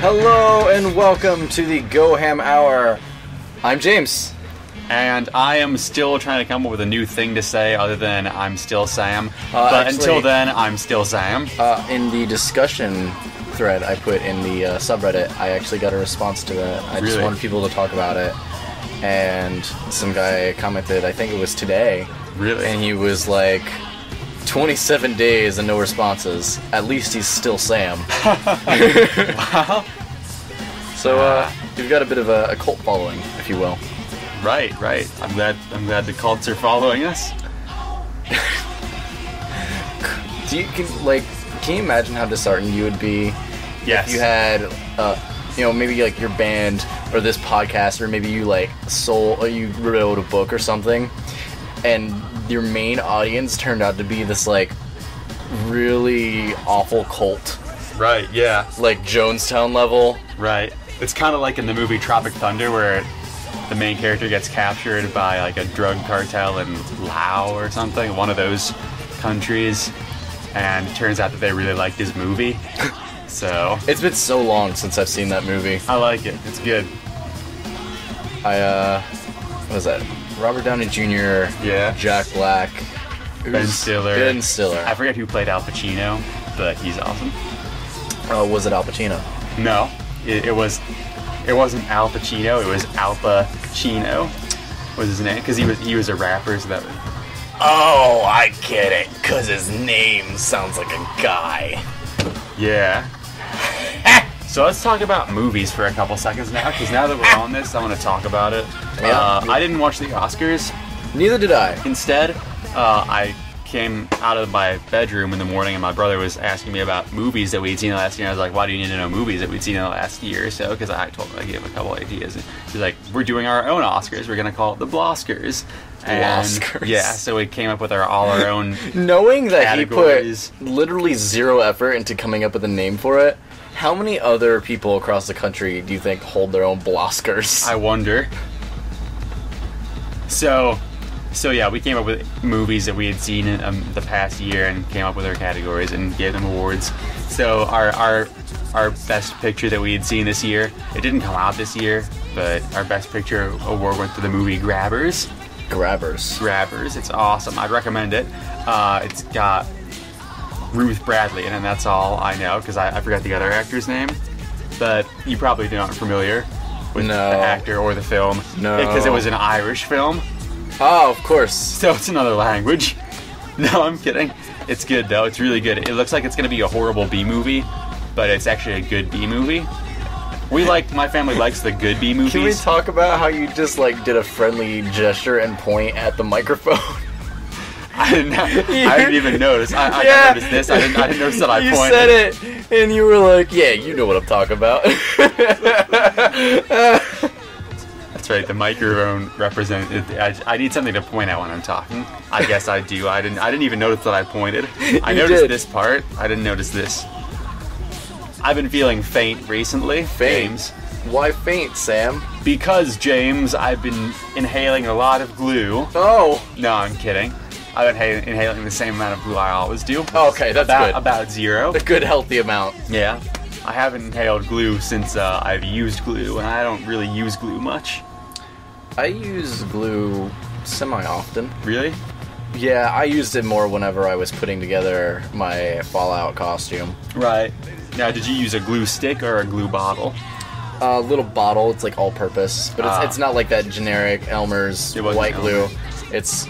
Hello and welcome to the Go Ham Hour. I'm James. And I am still trying to come up with a new thing to say other than I'm still Sam. But Actually, until then, I'm still Sam. In the discussion thread I put in the subreddit, I actually got a response to that. I just wanted people to talk about it. And some guy commented, I think it was today. Really? And he was like, 27 days and no responses. At least he's still Sam. Wow. So, you've got a bit of a cult following, if you will. Right. I'm glad the cults are following us. Can you imagine how disheartened you would be Yes. if you had, maybe like your band or this podcast, or maybe you you wrote a book or something, and your main audience turned out to be this like really awful cult, Right, yeah. like Jonestown level. Right. It's kind of like in the movie Tropic Thunder where the main character gets captured by like a drug cartel in Laos or something, one of those countries, and it turns out that they really liked his movie. So It's been so long since I've seen that movie. I like it. It's good. What was that? Robert Downey Jr., Yeah. Jack Black, Ben Stiller. I forget who played Al Pacino, but he's awesome. Was it Al Pacino? No, it wasn't Al Pacino. It was Al Pacino was his name, because he was a rapper. So that was... Oh, I get it. 'Cause his name sounds like a guy. Yeah. So let's talk about movies for a couple seconds now, because now that we're on this, I want to talk about it. Yeah. I didn't watch the Oscars. Neither did I. Instead, I came out of my bedroom in the morning and my brother was asking me about movies that we'd seen last year. I was like, why do you need to know movies that we'd seen in the last year or so? Because I told him I gave him a couple ideas. And he's like, we're doing our own Oscars. We're going to call it the Bloskers. Bloskers. Yeah, so we came up with our own Knowing that categories. He put literally zero effort into coming up with a name for it, how many other people across the country do you think hold their own Bloskers? I wonder. So yeah, we came up with movies that we had seen in the past year and came up with our categories and gave them awards. So our best picture that we had seen this year, it didn't come out this year, but our best picture award went to the movie Grabbers. Grabbers. It's awesome. I'd recommend it. It's got Ruth Bradley in it, and that's all I know because I forgot the other actor's name. But you probably aren't familiar with the actor or the film. No. Because it was an Irish film. Oh, of course. So it's another language. No, I'm kidding. It's good, though. It's really good. It looks like it's going to be a horrible B-movie, but it's actually a good B-movie. My family likes the good B-movies. Can we talk about how you just, did a friendly gesture and point at the microphone? I didn't even notice. I noticed this. I didn't notice that I pointed. You said it, and you were like, yeah, you know what I'm talking about. That's right, the microphone represented. I need something to point at when I'm talking. I guess I do. I didn't even notice that I pointed. I noticed this part. I didn't notice this. I've been feeling faint recently. James. Why faint, Sam? Because, James, I've been inhaling a lot of glue. Oh. No, I'm kidding. I've been inhaling the same amount of glue I always do. Oh, okay, that's good. About zero. A good, healthy amount. Yeah. I haven't inhaled glue since I've used glue, and I don't really use glue much. I use glue semi-often. Really? Yeah, I used it more whenever I was putting together my Fallout costume. Right. Now, did you use a glue stick or a glue bottle? A little bottle. It's like all-purpose, but it's not like that generic Elmer's white glue. It's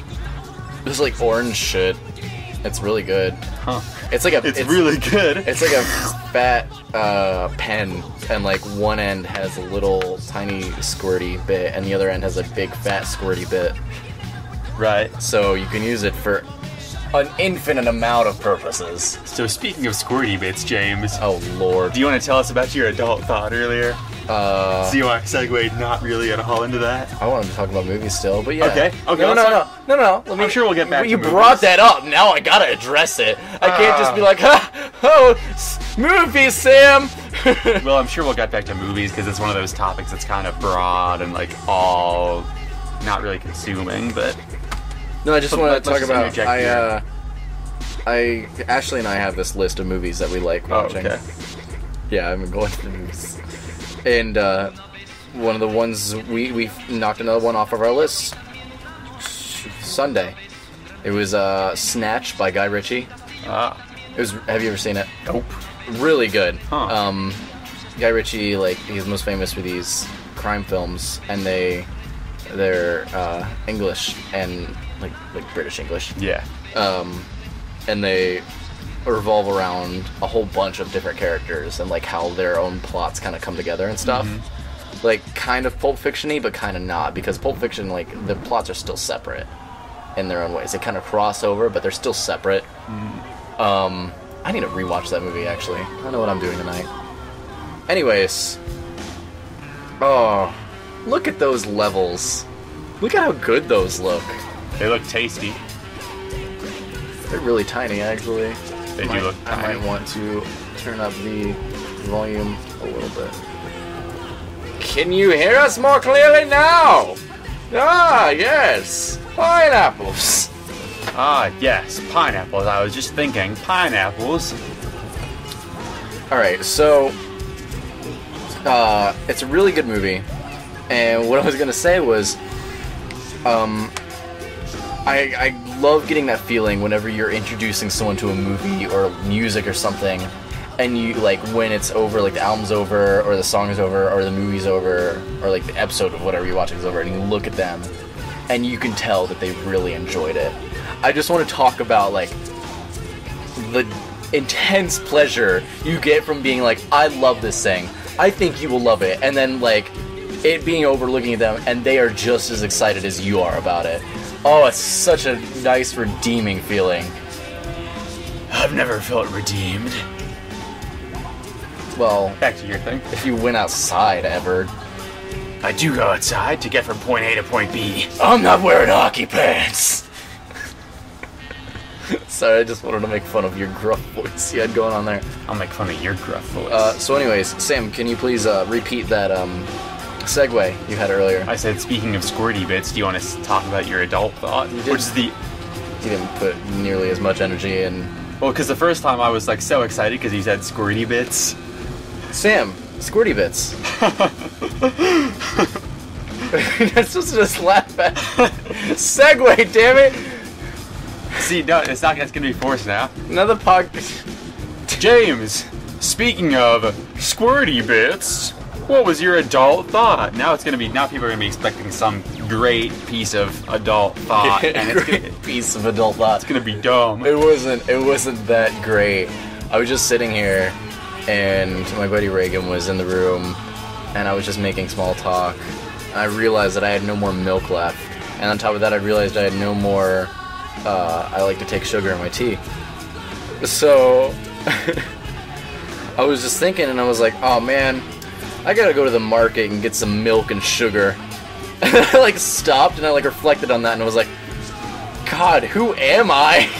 like orange shit. It's really good. Huh. It's really good. It's like a fat pen, and one end has a little tiny squirty bit, and the other end has a big fat squirty bit. Right. So you can use it for an infinite amount of purposes. So speaking of squirty bits, James. Oh Lord. Do you want to tell us about your adult thought earlier? See why I segued not really at all into that? I wanted to talk about movies still, but yeah. Okay. No. I'm sure we'll get back to movies. You brought that up. Now I gotta address it. I can't just be like, movies, Sam. Well, I'm sure we'll get back to movies because it's one of those topics that's kind of broad and all not really consuming, but No, I just But want to let's talk just about. interject Ashley and I have this list of movies that we like watching. okay. Yeah, I've been going through the movies. And one of the ones we knocked another one off of our list Sunday. It was Snatch by Guy Ritchie. It was. Have you ever seen it? Nope. Really good. Huh. Guy Ritchie, like, he's most famous for these crime films, and they're English and like British English. Yeah. And they revolve around a whole bunch of different characters and like how their own plots kind of come together and stuff. Like kind of Pulp Fiction-y, but kind of not, because Pulp Fiction, like, the plots are still separate in their own ways. They kind of cross over, but they're still separate. I need to rewatch that movie, actually. I don't know what I'm doing tonight. Anyways. Oh, look at those levels. Look at how good those look. They look tasty. They're really tiny, actually. They do look tiny. I might want to turn up the volume a little bit. Can you hear us more clearly now? Ah, yes. Pineapples. Ah, yes, pineapples. I was just thinking, pineapples. Alright, so it's a really good movie. And what I was gonna say was I love getting that feeling whenever you're introducing someone to a movie or music or something, and you, like, when it's over, like the album's over or the song is over or the movie's over or like the episode of whatever you're watching is over, and you look at them and you can tell that they really enjoyed it. I just want to talk about, like, the intense pleasure you get from being like, I love this thing, I think you will love it, and then, like, it being over, looking at them, and they are just as excited as you are about it. Oh, it's such a nice, redeeming feeling. I've never felt redeemed. Well, Back to your thing. if you went outside ever. I do go outside to get from point A to point B. I'm not wearing hockey pants! Sorry, I just wanted to make fun of your gruff voice you had going on there. I'll make fun of your gruff voice. So anyways, Sam, can you please repeat that segue you had earlier? I said, speaking of squirty bits, do you want to talk about your adult thought? did. Which is the... You didn't put nearly as much energy in. Well, because the first time I was, like, so excited because he said squirty bits. Sam, squirty bits. You're supposed to just laugh at segue, damn it! See, no, it's not. It's gonna be forced now. Another podcast. James, speaking of squirty bits, what was your adult thought? Now it's gonna be. Now people are gonna be expecting some great piece of adult thought, and it's Great piece of adult thought. gonna be dumb. It wasn't that great. I was just sitting here, and my buddy Reagan was in the room, and I was just making small talk. I realized that I had no more milk left, and on top of that, I realized I had no more. I like to take sugar in my tea. So I was just thinking, and I was like, oh man, I gotta go to the market and get some milk and sugar. And I, like, stopped and I, like, reflected on that, and I was like, God, who am I?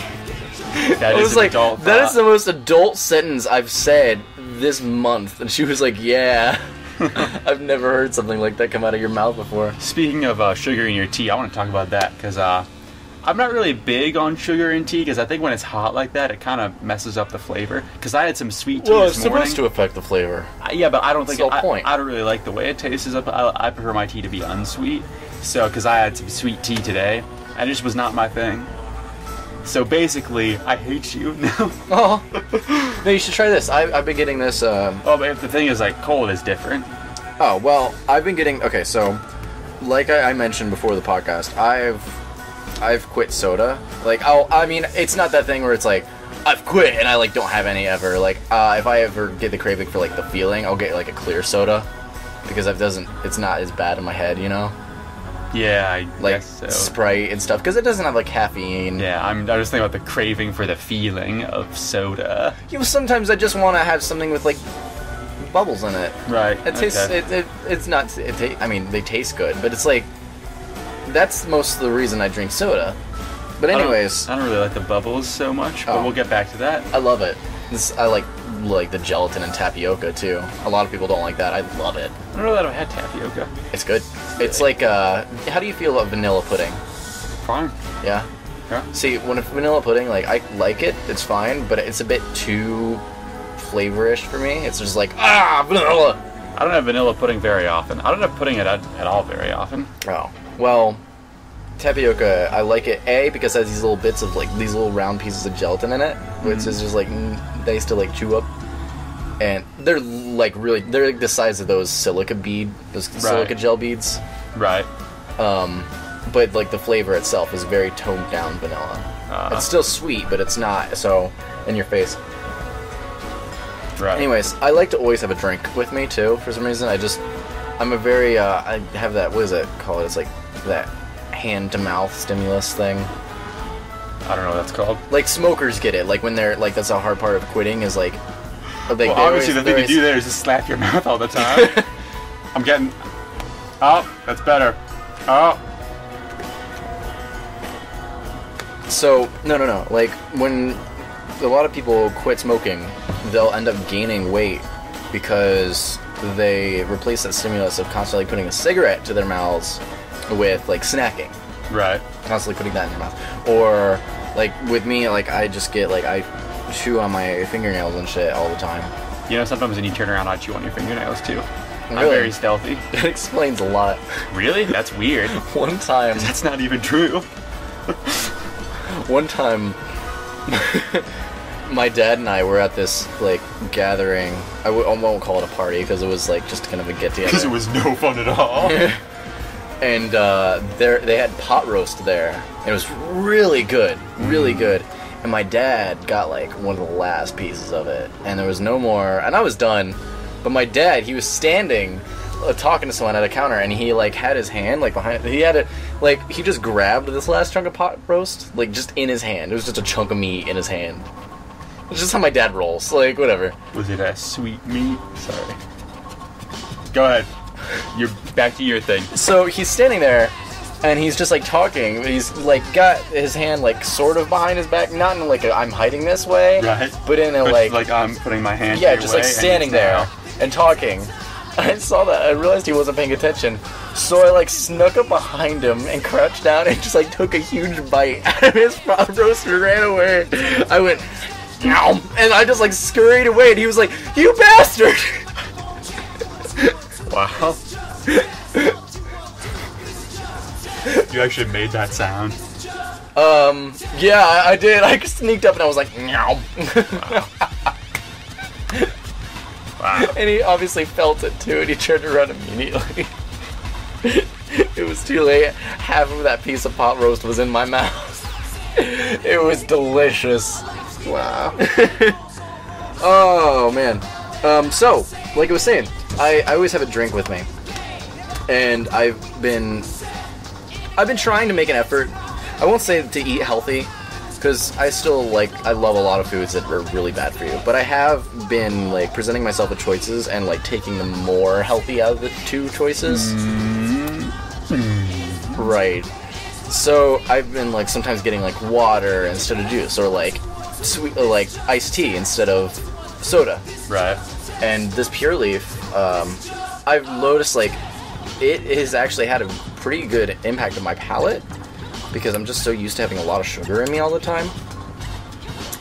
That I is was an like, adult that is thought. the most adult sentence I've said this month. And she was like, yeah. I've never heard something like that come out of your mouth before. Speaking of sugar in your tea, I want to talk about that because I'm not really big on sugar in tea because I think when it's hot like that, it kind of messes up the flavor. Because I had some sweet tea this morning. supposed to affect the flavor. Yeah, but I don't think That's the whole point. I don't really like the way it tastes. I prefer my tea to be unsweet. So, because I had some sweet tea today, and it just was not my thing. So basically, I hate you now. Oh, no, you should try this. I've been getting this. Oh, but if the thing is, like, cold is different. Oh, well, I've been getting. Okay, so, like I mentioned before the podcast, I've quit soda. Like, I mean, it's not that thing where it's like, I've quit and I, like, don't have any ever. Like, if I ever get the craving for, like, the feeling, I'll get, like, a clear soda. Because it's not as bad in my head, you know? Yeah, I Like, guess so. Sprite and stuff. Because it doesn't have, like, caffeine. Yeah, I'm just thinking about the craving for the feeling of soda. You know, sometimes I just want to have something with, like, bubbles in it. Right. It tastes, okay. it's not, I mean, they taste good, but it's like, that's most of the reason I drink soda. But anyways, I don't really like the bubbles so much, but Oh. we'll get back to that. I love it. I like the gelatin and tapioca too. A lot of people don't like that. I love it. I don't know that I've had tapioca. It's good. It's like, how do you feel about vanilla pudding? Fine. Yeah? Yeah. See, when it's vanilla pudding, like, I like it, it's fine, but it's a bit too flavorish for me. It's just like, vanilla! I don't have vanilla pudding very often. I don't have pudding at all very often. Oh. Well, tapioca, I like it, A, because it has these little bits of, like, these little round pieces of gelatin in it, which is just, like, nice to, like, chew up. And they're, like, really, they're like the size of those silica gel beads. Right. But, like, the flavor itself is very toned down vanilla. It's still sweet, but it's not so in your face. Right. Anyways, I like to always have a drink with me, too, for some reason. I'm a very, I have that, what is it called? It's like that hand-to-mouth stimulus thing. I don't know what that's called. Like, smokers get it. Like, when they're, like, that's a hard part of quitting is, like... Well, obviously the thing to do there is just slap your mouth all the time. I'm getting... Oh, that's better. Oh. So, no. Like, when a lot of people quit smoking, they'll end up gaining weight because they replace that stimulus of constantly putting a cigarette to their mouths with, like, snacking. Right. Constantly putting that in your mouth. Or, like, with me, like, I just get, like, I chew on my fingernails and shit all the time. You know, sometimes when you turn around, I chew on your fingernails, too. Really? I'm very stealthy. That explains a lot. Really? That's weird. One time... That's not even true. One time, my dad and I were at this, like, gathering. I won't call it a party, because it was, like, just kind of a get-together. Because it was no fun at all. And they had pot roast there. It was really good. Really good. And my dad got, like, one of the last pieces of it. And there was no more. And I was done. But my dad, he was standing talking to someone at a counter, and he, like, had his hand, like, behind... He had it... Like, he just grabbed this last chunk of pot roast, like, just in his hand. It was just a chunk of meat in his hand. It's just how my dad rolls. Like, whatever. Was it a sweet meat? Sorry. Go ahead. You're back to your thing. So, he's standing there... And he's just, like, talking. He's, like, got his hand, like, sort of behind his back. Not in, like, a I'm hiding this way. Right. But in a, But like... I'm putting my hand Yeah, your just, way, like, standing there and talking. I saw that. I realized he wasn't paying attention. So I, like, snuck up behind him and crouched down and just, like, took a huge bite out of his pot roast and ran away. I went, "Meow," and I just, like, scurried away. And he was like, "You bastard!" Wow. You actually made that sound. Yeah, I did. I sneaked up and I was like, "Meow." Wow. And he obviously felt it too, and he turned around immediately. It was too late. Half of that piece of pot roast was in my mouth. It was delicious. Wow. Oh, man. So, like I was saying, I always have a drink with me. And I've been trying to make an effort. I won't say to eat healthy, because I love a lot of foods that are really bad for you. But I have been, like, presenting myself with choices and, like, taking the more healthy out of the two choices. Right. So I've been, like, sometimes getting, like, water instead of juice, or, like, sweet, like, iced tea instead of soda. Right. And this Pure Leaf, I've noticed, like, it has actually had a pretty good impact on my palate, because I'm just so used to having a lot of sugar in me all the time.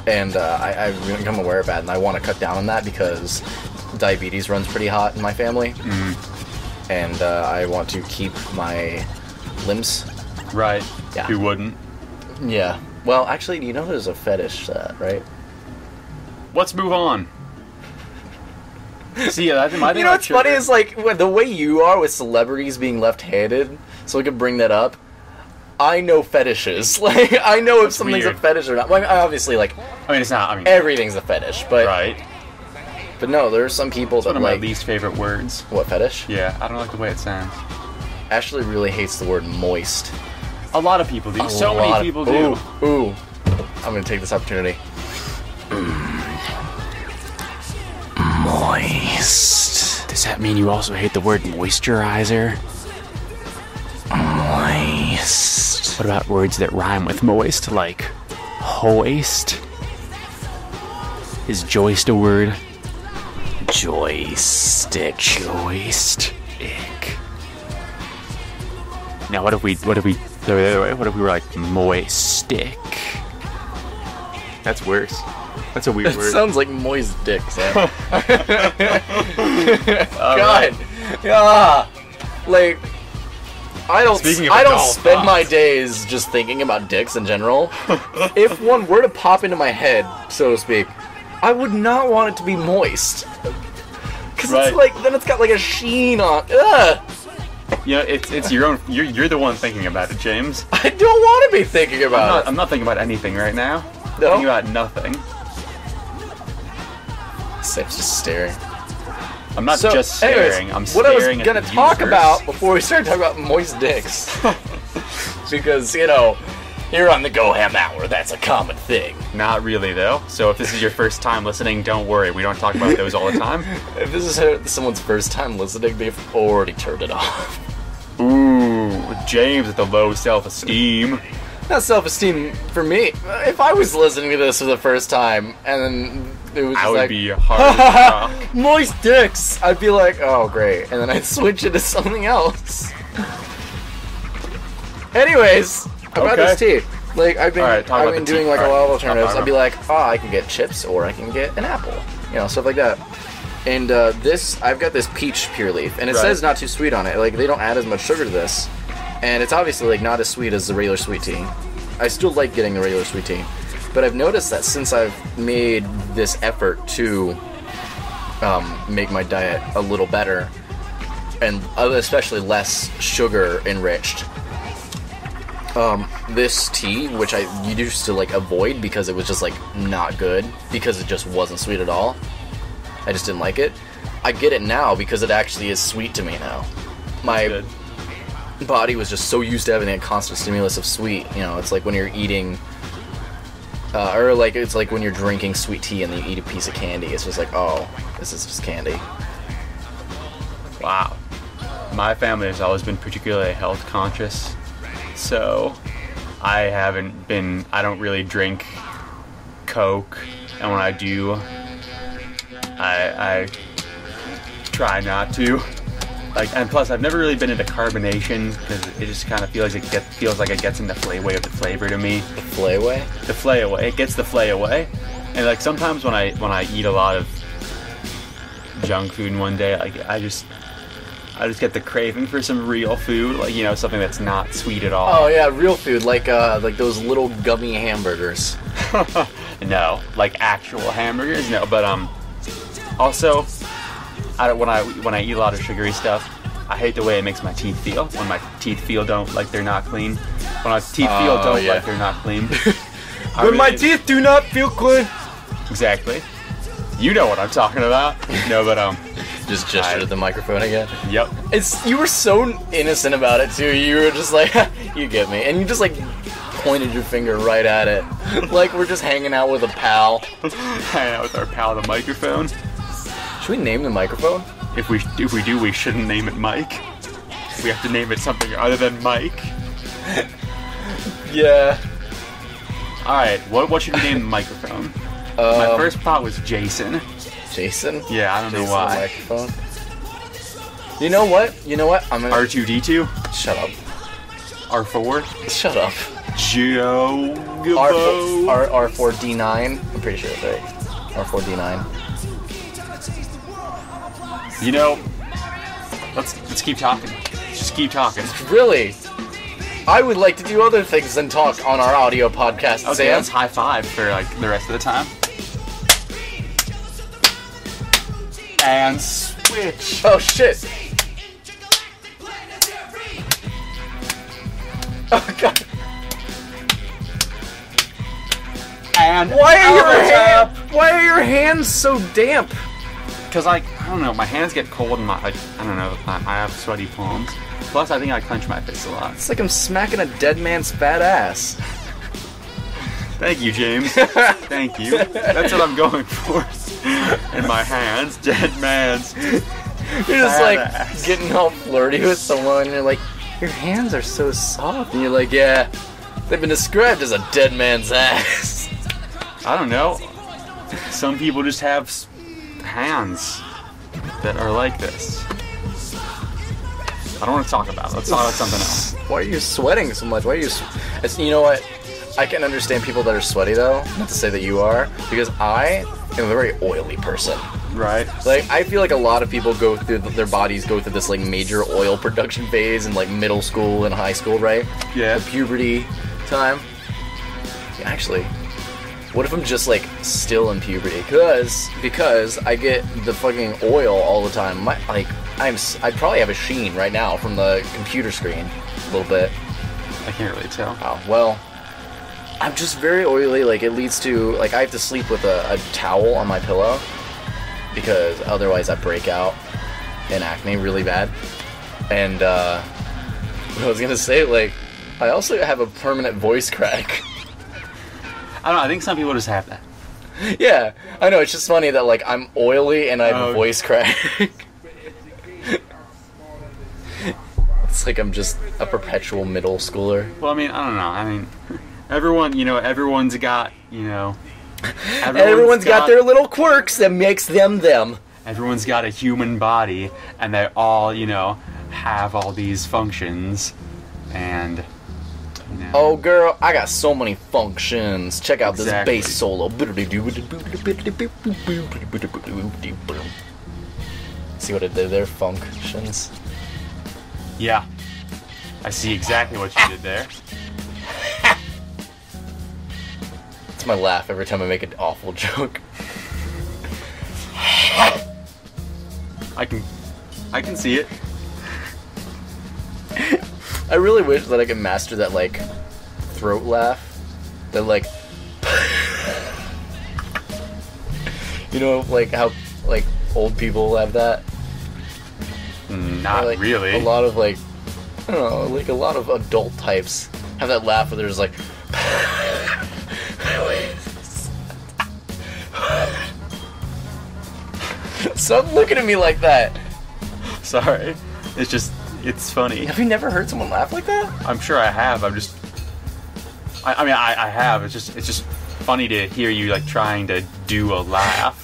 And I've become aware of that, and I want to cut down on that because diabetes runs pretty hot in my family. And I want to keep my limbs. Right. Yeah. Who wouldn't? Yeah. Well, actually, you know there's a fetish for that, right? Let's move on. See, I think you know what's funny is, like, the way you are with celebrities being left-handed, so we could bring that up. I know fetishes. Like, I know if something's weird. a fetish or not. Well, obviously, like, I mean, it's not. I mean, everything's a fetish, but right. But no, there are some people that, One of my like, least favorite words. what, fetish? Yeah, I don't like the way it sounds. Ashley really hates the word moist. A lot of people do. So many people do. Ooh. I'm gonna take this opportunity. Moist. Does that mean you also hate the word moisturizer? Moist. What about words that rhyme with moist, like hoist? Is joist a word? Joystick. Joystick. Now, what if we So the other way, what if we were like moistic? That's worse. That's a weird It word. sounds like moist dick, Sam. God. Right. Yeah. Like, I don't Speaking of spend adult my thoughts. days just thinking about dicks in general. If one were to pop into my head, so to speak, I would not want it to be moist. Because Right. it's like, then it's got like a sheen on. Ugh. Yeah, it's your own. You're the one thinking about it, James. I don't want to be thinking about I'm not thinking about anything right now. I'm No? thinking about nothing. it. Sam's just staring. I'm not So, just anyways, staring. I'm what I was staring gonna at the talk universe. about before we started talking about moist dicks, because here on the Go Ham Hour, that's a common thing. Not really, though. So if this is your first time listening, don't worry. We don't talk about those all the time. If this is someone's first time listening, they've already turned it off. Ooh, James with the low self-esteem. Not self-esteem for me. If I was listening to this for the first time and then it was I just would like, be hard to rock. moist dicks, I'd be like, oh great, and then I'd switch it to something else. Anyways, about Okay. this tea. Like I've been, Alright, talk I've about been the tea. doing like a lot Alright, of alternatives. talk I'd be like, I can get chips or I can get an apple, stuff like that. And I've got this peach pure leaf, and it Right. says not too sweet on it. Like they don't add as much sugar to this, and it's obviously like not as sweet as the regular sweet tea. I still like getting the regular sweet tea, but I've noticed that since I've made this effort to make my diet a little better, and especially less sugar enriched, this tea, which I used to like avoid because it was just like not good, because it just wasn't sweet at all. I just didn't like it. I get it now because it actually is sweet to me now. My Good. body was just so used to having that constant stimulus of sweet. It's like when you're eating, or like it's like when you're drinking sweet tea and then you eat a piece of candy. It's just like, oh, this is just candy. Wow. My family has always been particularly health conscious, so I don't really drink Coke, and when I do, I try not to. And plus, I've never really been into carbonation because it just kind of feels like it gets in the flavor of the flavor to me. The flayaway? The flay away. It gets the flay away. And like sometimes when I eat a lot of junk food in one day, I just get the craving for some real food, something that's not sweet at all. Oh yeah, real food, like those little gummy hamburgers. No, like actual hamburgers. No, but also, when I eat a lot of sugary stuff, I hate the way it makes my teeth feel. When my teeth feel like they're not clean. When my teeth feel yeah. like they're not clean. My teeth do not feel clean. Exactly. You know what I'm talking about. No, but Just gesture to the microphone again. Yep. You were so innocent about it too. You were just like, you get me, and you just like pointed your finger right at it, like we're just hanging out with a pal. Hanging out with our pal, the microphone. Should we name the microphone? If we do, we shouldn't name it Mike. We have to name it something other than Mike. Yeah. All right. What should we name the microphone? My first thought was Jason. Jason? Yeah, I don't know Jason why. the microphone. You know what? I'm gonna R2D2, shut up. R4, Shut up. Joe, R4D9. I'm pretty sure that's right. R4D9. Let's keep talking. Just keep talking. Really? I would like to do other things than talk on our audio podcast, Okay, Sam. let's high five for the rest of the time. And switch. Oh shit. Oh god. And Why are your hands so damp? Because I don't know, my hands get cold and I have sweaty palms. Plus, I think I clench my face a lot. It's like I'm smacking a dead man's fat ass. Thank you, James. Thank you. That's what I'm going for. In my hands, dead man's. You're just like Badass. getting all flirty with someone and you're like, your hands are so soft. And you're like, yeah, they've been described as a dead man's ass. I don't know. Some people just have hands that are like this. I don't want to talk about it. Let's talk about something else. why are you sweating so much? Why are you? You know what? I can understand people that are sweaty though. Not to say that you are, because I am a very oily person. Right. Like, I feel like a lot of people go through, their bodies go through this, like, major oil production phase in, like, middle school and high school, right? Yeah. The puberty time. Yeah, actually, what if I'm just, like, still in puberty? Because I get the fucking oil all the time. I probably have a sheen right now from the computer screen. A little bit. I can't really tell. Oh, well, I'm just very oily. Like, it leads to, like, I have to sleep with a towel on my pillow, because otherwise I break out in acne really bad. And I was gonna say, like, I also have a permanent voice crack. I don't know, I think some people just have that. Yeah, I know, it's just funny that, like, I'm oily and I have a voice crack. It's like I'm just a perpetual middle schooler. Well, I mean, I don't know. I mean, everyone's got, Everyone's got their little quirks that makes them them. Everyone's got a human body, and they all, have all these functions, and, Oh, girl, I got so many functions. Check out Exactly. this bass solo. See what I did there? Functions. Yeah. I see exactly what you did there. It's my laugh every time I make an awful joke. I can see it. I really wish that I could master that, like, throat laugh. That, like... You know, like, how, like, old people have that? Not Or, like, really. A lot of, like... I don't know, like, a lot of adult types have that laugh where they're just like... Stop looking at me like that! Sorry. It's funny. Have you never heard someone laugh like that? I'm sure I have. I mean, I have. It's just funny to hear you, like, trying to do a laugh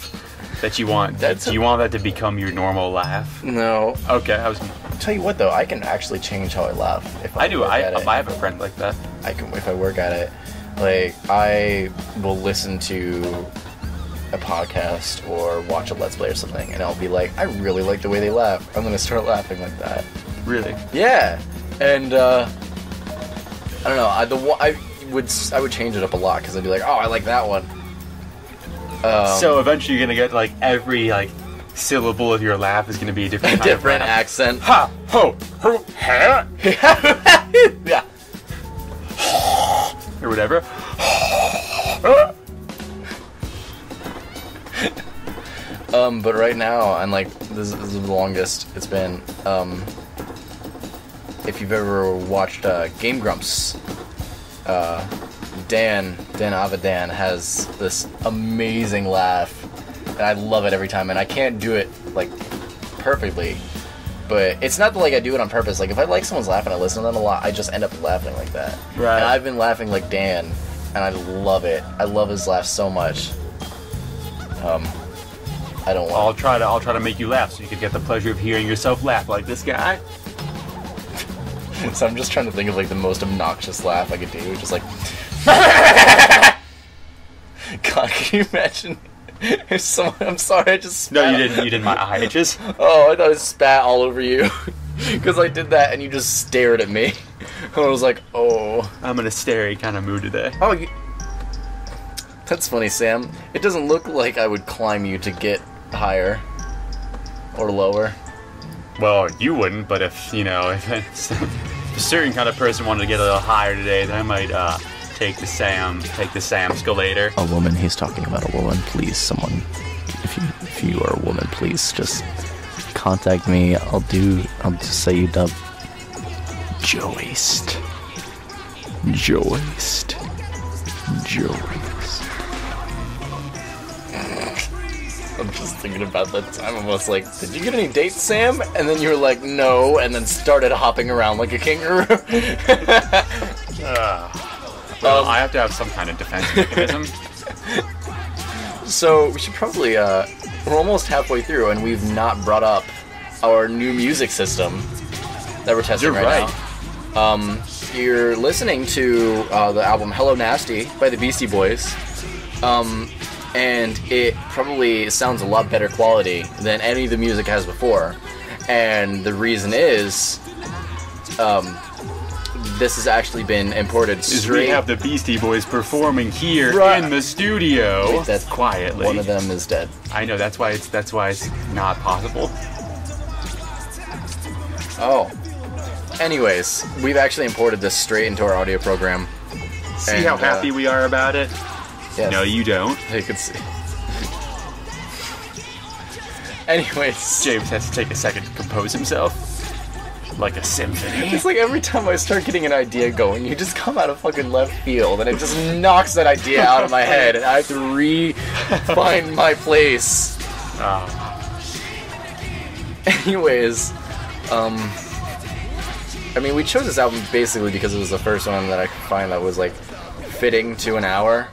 that you want. Do you want that to become your normal laugh? No. Okay, I'll tell you what, though, I can actually change how I laugh if I do. work I at it. have a friend like that. If I work at it. Like, I will listen to a podcast or watch a Let's Play or something, and I'll be like, I really like the way they laugh. I'm gonna start laughing like that. Really? Yeah, and I don't know. I would change it up a lot because I'd be like, oh, I like that one. So eventually you're gonna get, like, every, like, syllable of your laugh is gonna be a different kind different of laugh. accent. Ha ho ho ha. Yeah. Or whatever. But right now, I'm like, this is the longest it's been. If you've ever watched Game Grumps, Dan Avidan has this amazing laugh, and I love it every time, and I can't do it, like, perfectly, but it's not that, like, I do it on purpose. Like, if I like someone's laugh and I listen to them a lot, I just end up laughing like that. Right. And I've been laughing like Dan, and I love it. I love his laugh so much. I don't want. I'll try to make you laugh so you can get the pleasure of hearing yourself laugh like this guy. So I'm just trying to think of, like, the most obnoxious laugh I could do. Just like... God, can you imagine if someone... I'm sorry, I just spat. No, you didn't. You didn't. I just... Oh, I thought I spat all over you. Because I did that and you just stared at me. And I was like, oh. I'm in a starey kind of mood today. Oh, that's funny, Sam. It doesn't look like I would climb you to get higher. Or lower. Well, you wouldn't, but if a certain kind of person wanted to get a little higher today, then I might take the Samscalator. A woman, he's talking about a woman. Please, someone, if you are a woman, please just contact me. I'll just say you dub Joist. I'm just thinking about that time. I was like, did you get any dates, Sam? And then you were like, no, and then started hopping around like a kangaroo. Well, I have to have some kind of defense mechanism. So we should probably, we're almost halfway through, and we've not brought up our new music system that we're testing You're right. now. You're listening to the album Hello Nasty by the Beastie Boys. And it probably sounds a lot better quality than any of the music has before. And the reason is, this has actually been imported straight. We have the Beastie Boys performing here in the studio. Wait, that's quietly. One of them is dead. I know, that's why it's not possible. Oh. Anyways, we've actually imported this straight into our audio program. See how happy we are about it? Yes. No, you don't. You can see. Anyways. James has to take a second to compose himself. Like a symphony. It's like every time I start getting an idea going, you just come out of fucking left field and it just knocks that idea out of my head and I have to re-find my place. Anyways, I mean, we chose this album basically because it was the first one that I could find that was, like, fitting to an hour.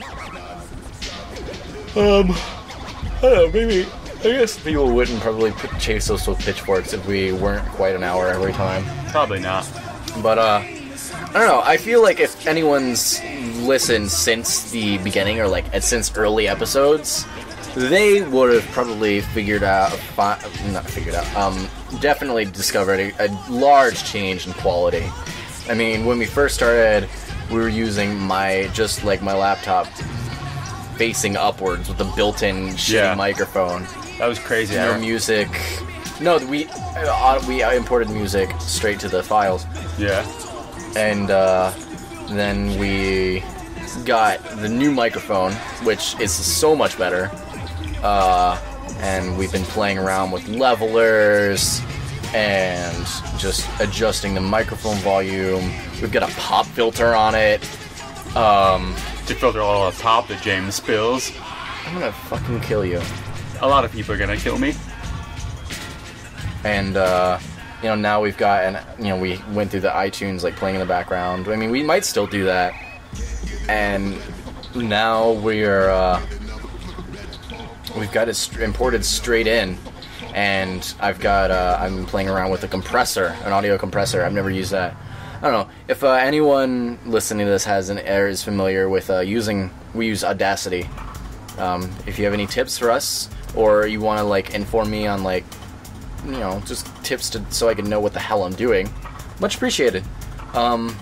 I don't know, maybe, I guess people wouldn't probably chase us with pitchforks if we weren't quite an hour every time. Probably not. But, I don't know, I feel like if anyone's listened since the beginning, or, like, since early episodes, they would have probably definitely discovered a large change in quality. I mean, when we first started, we were using my laptop facing upwards with a built-in shitty microphone. That was crazy. No music. No, we imported music straight to the files. Yeah. And then we got the new microphone, which is so much better. And we've been playing around with levelers and just adjusting the microphone volume. We've got a pop filter on it. To filter all the pop that James spills. I'm gonna fucking kill you. A lot of people are gonna kill me. And, now we've got, we went through the iTunes, like, playing in the background. I mean, we might still do that. And now we're, we've got it imported straight in, and I've got, I'm playing around with a compressor, an audio compressor. I've never used that. I don't know. If anyone listening to this is familiar with we use Audacity. If you have any tips for us, or you want to, like, inform me on, like, just tips so I can know what the hell I'm doing, much appreciated. Tell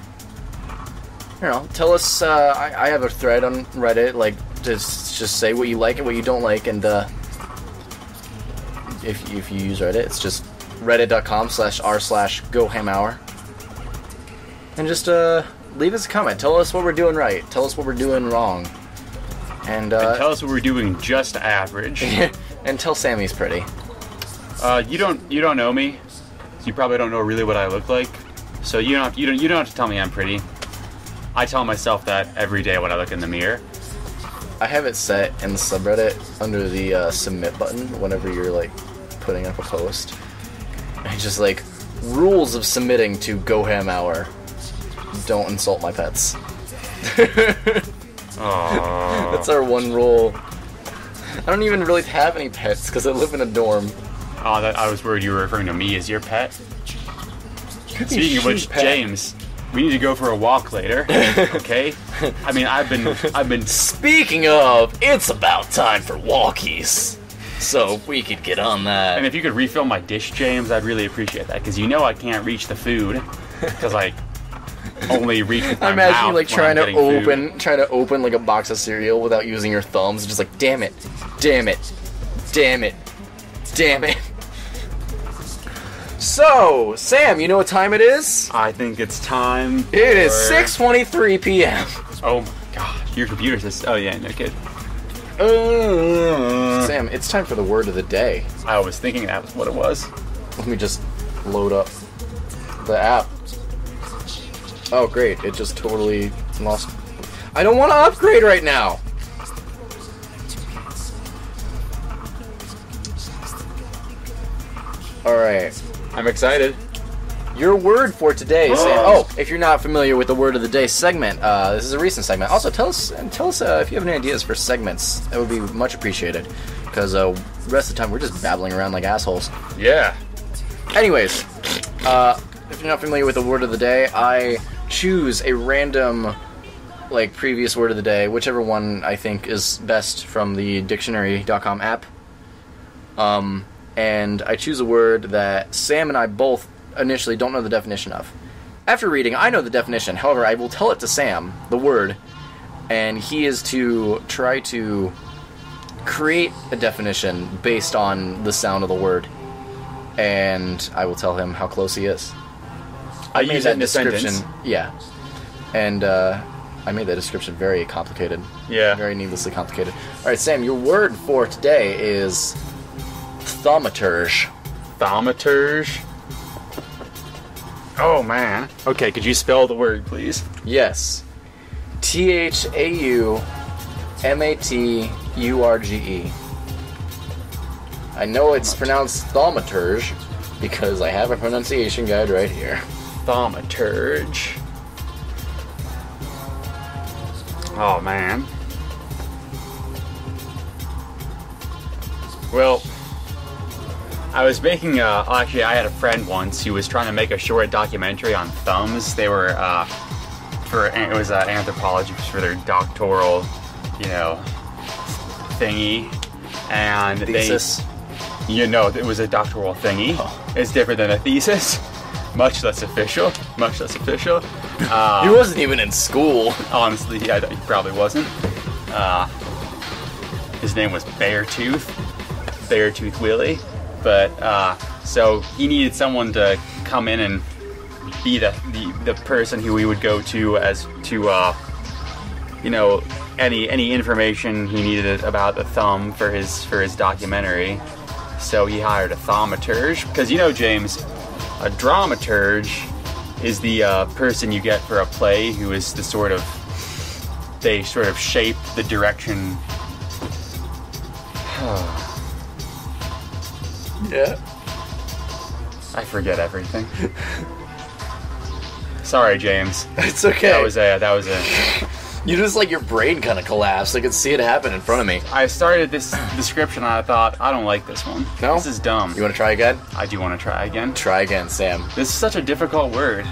us, I have a thread on Reddit, like, just say what you like and what you don't like, and if you use Reddit, it's just reddit.com/r/gohamhour, and just leave us a comment. Tell us what we're doing right. Tell us what we're doing wrong, and tell us what we're doing just average. And tell Sam he's pretty. You don't know me, so you probably don't know really what I look like. So you don't have to tell me I'm pretty. I tell myself that every day when I look in the mirror. I have it set in the subreddit under the submit button whenever you're, like, putting up a post. And just, like, rules of submitting to Goham Hour. Don't insult my pets. That's our one rule. I don't even really have any pets because I live in a dorm. Oh, I was worried you were referring to me as your pet. Speaking of which, James, we need to go for a walk later, okay? I mean, I've been... Speaking of, it's about time for walkies. So, if we could get on that. And if you could refill my dish, James, I'd really appreciate that, because I can't reach the food, because I only reach with my mouth. Imagine, like, trying to open, like, a box of cereal without using your thumbs, just like, damn it, damn it, damn it, damn it. So, Sam, you know what time it is? I think it's time. It is 6:23 p.m. Oh my god, your computer says. Oh yeah, no kid. Sam, it's time for the word of the day. I was thinking that was what it was. Let me just load up the app. Oh great, it just totally lost. I don't want to upgrade right now. Alright. I'm excited. Your word for today, Sam. Oh, if you're not familiar with the word of the day segment, this is a recent segment. Also, tell us if you have any ideas for segments. That would be much appreciated. Because the rest of the time, we're just babbling around like assholes. Yeah. Anyways, if you're not familiar with the word of the day, I choose a random, like, previous word of the day, whichever one I think is best from the dictionary.com app. And I choose a word that Sam and I both initially don't know the definition of. After reading, I know the definition. However, I will tell it to Sam, the word, and he is to try to create a definition based on the sound of the word. And I will tell him how close he is. I use that in a description. sentence. Yeah. And I made that description very complicated. Yeah. Very needlessly complicated. Alright, Sam, your word for today is thaumaturge. Thaumaturge? Oh, man. Okay, could you spell the word, please? Yes. Thaumaturge. I know it's pronounced thaumaturge because I have a pronunciation guide right here. Thaumaturge. Oh, man. Well, I was making actually, I had a friend once who was trying to make a short documentary on thumbs. They were, it was anthropology for their doctoral, thingy. And Thesis? It was a doctoral thingy. Oh. It's different than a thesis. Much less official. He wasn't even in school. Honestly, he probably wasn't. His name was Beartooth Willie. But, so he needed someone to come in and be the person who we would go to as to, any information he needed about the thumb for his documentary. So he hired a thaumaturge. Because, James, a dramaturge is the person you get for a play who is they sort of shape the direction. Yeah. I forget everything. Sorry, James. It's okay. That was a. You just your brain kind of collapsed. I could see it happen in front of me. I started this description and I thought, I don't like this one. No? This is dumb. You want to try again? I do want to try again. Try again, Sam. This is such a difficult word.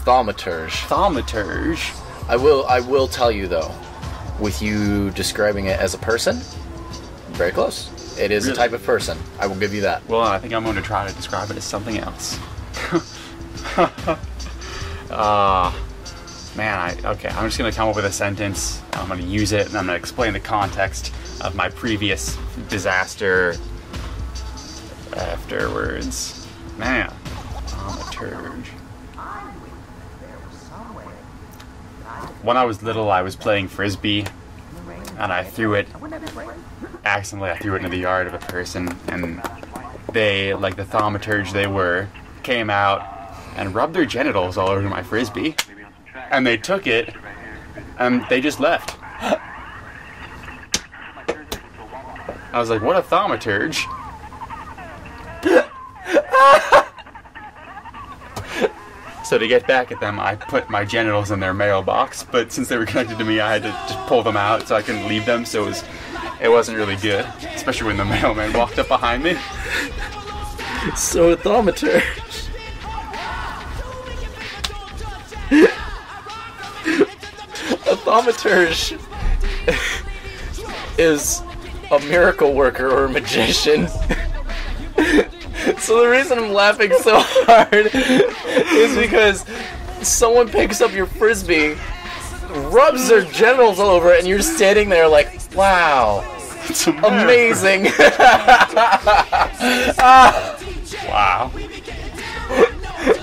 Thaumaturge. Thaumaturge. I will tell you though, with you describing it as a person, very close. It is Really? a type of person. I will give you that. Well, I think I'm going to try to describe it as something else. Man, okay, I'm just going to come up with a sentence. I'm going to use it, and I'm going to explain the context of my previous disaster afterwards. Man, thaumaturge. When I was little, I was playing Frisbee, and I threw it into the yard of a person, and they, like the thaumaturge they were, came out and rubbed their genitals all over my Frisbee. And they took it, and they just left. I was like, what a thaumaturge. So to get back at them, I put my genitals in their mailbox, but since they were connected to me, I had to just pull them out so I couldn't leave them, so it wasn't really good, especially when the mailman walked up behind me. So a thaumaturge. A thaumaturge is a miracle worker or a magician. So the reason I'm laughing so hard is because someone picks up your Frisbee, rubs their genitals all over it, and you're standing there like, wow, It's amazing. Wow.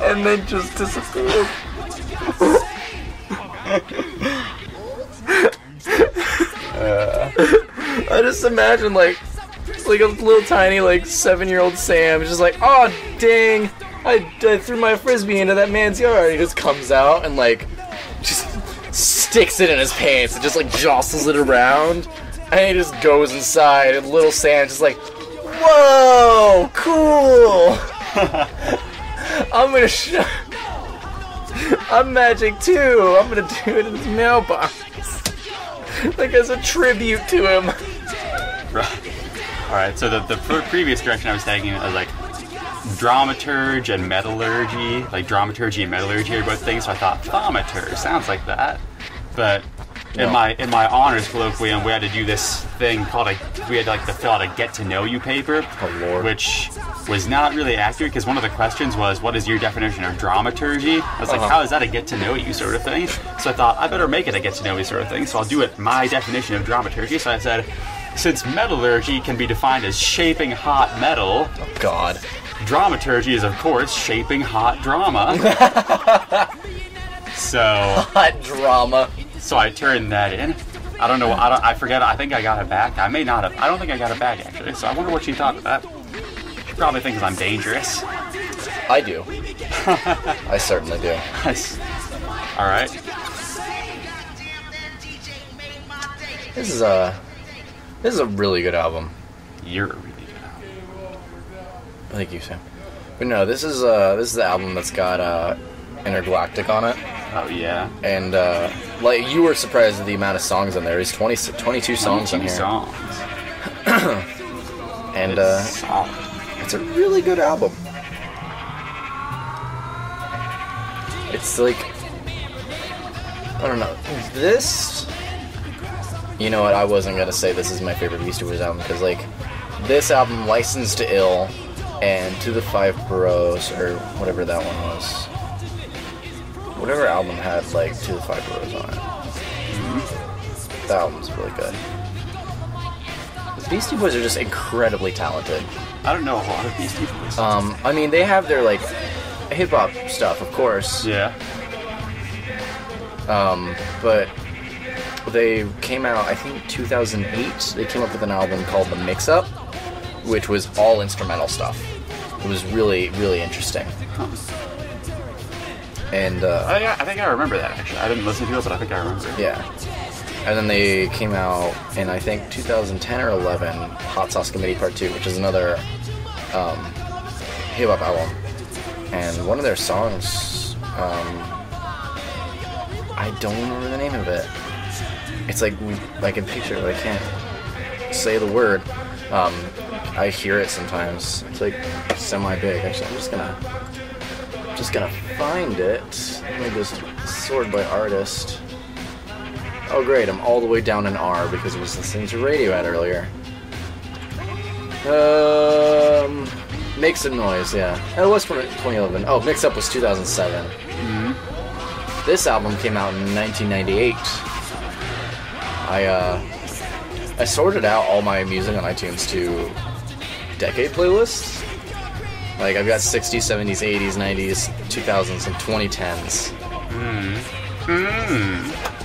And then just disappeared. I just imagine like a little tiny 7-year-old Sam just like, oh dang, I threw my Frisbee into that man's yard. He just comes out and just sticks it in his pants and just jostles it around, and he just goes inside, and little Sam's just like, whoa, cool. I'm magic too. I'm gonna do it in his mailbox. As a tribute to him. Right. Alright, so the previous direction I was taking, I was like, dramaturge and metallurgy. Like dramaturgy and metallurgy are both things, so I thought thaumaturge sounds like that. But in my honors colloquium, we had to do this thing called we had to fill out a get to know you paper, which was not really accurate because one of the questions was, what is your definition of dramaturgy? I was like, how is that a get to know you sort of thing? So I thought, I better make it a get to know you sort of thing, so I'll do it my definition of dramaturgy. So I said, since metallurgy can be defined as shaping hot metal, oh God, dramaturgy is of course shaping hot drama. So hot drama. So I turned that in. I don't know. I forget. I think I got it back. I may not have. I don't think I got it back actually. So I wonder what she thought of that. She probably thinks I'm dangerous. I do. I certainly do. All right. This is a really good album. You're a really good album. Thank you, Sam. But no, this is the album that's got Intergalactic on it. Oh yeah. And like you were surprised at the amount of songs on there. There's 22 songs on here. Songs. And it's a really good album. It's like, I don't know, this, you know what, I wasn't gonna say this is my favorite Beastie Boys album, because like this album, Licensed to Ill and To the Five Boroughs, or whatever that one was, whatever album had like To the Five Boroughs on it, that album's really good. The Beastie Boys are just incredibly talented. I don't know a lot of Beastie Boys. I mean, they have their like hip-hop stuff, of course. Yeah. But they came out, I think 2008, they came up with an album called The Mix-Up, which was all instrumental stuff. It was really, really interesting. And I think I remember that actually. I didn't listen to it, but I think I remember it. Yeah. And then they came out in, I think, 2010 or 11, Hot Sauce Committee Part 2, which is another hip-hop album. And one of their songs, I don't remember the name of it. It's like, I can picture it, but I can't say the word. I hear it sometimes. It's like semi-big. Actually, I'm just gonna find it. Let me just sort by artist. Oh great, I'm all the way down in R because I was listening to Radiohead earlier. Make Some Noise, yeah. It was from 2011. Oh, Mix Up was 2007. Mm-hmm. This album came out in 1998. I sorted out all my music on iTunes to decade playlists. Like, I've got 60s, 70s, 80s, 90s, 2000s, and 2010s.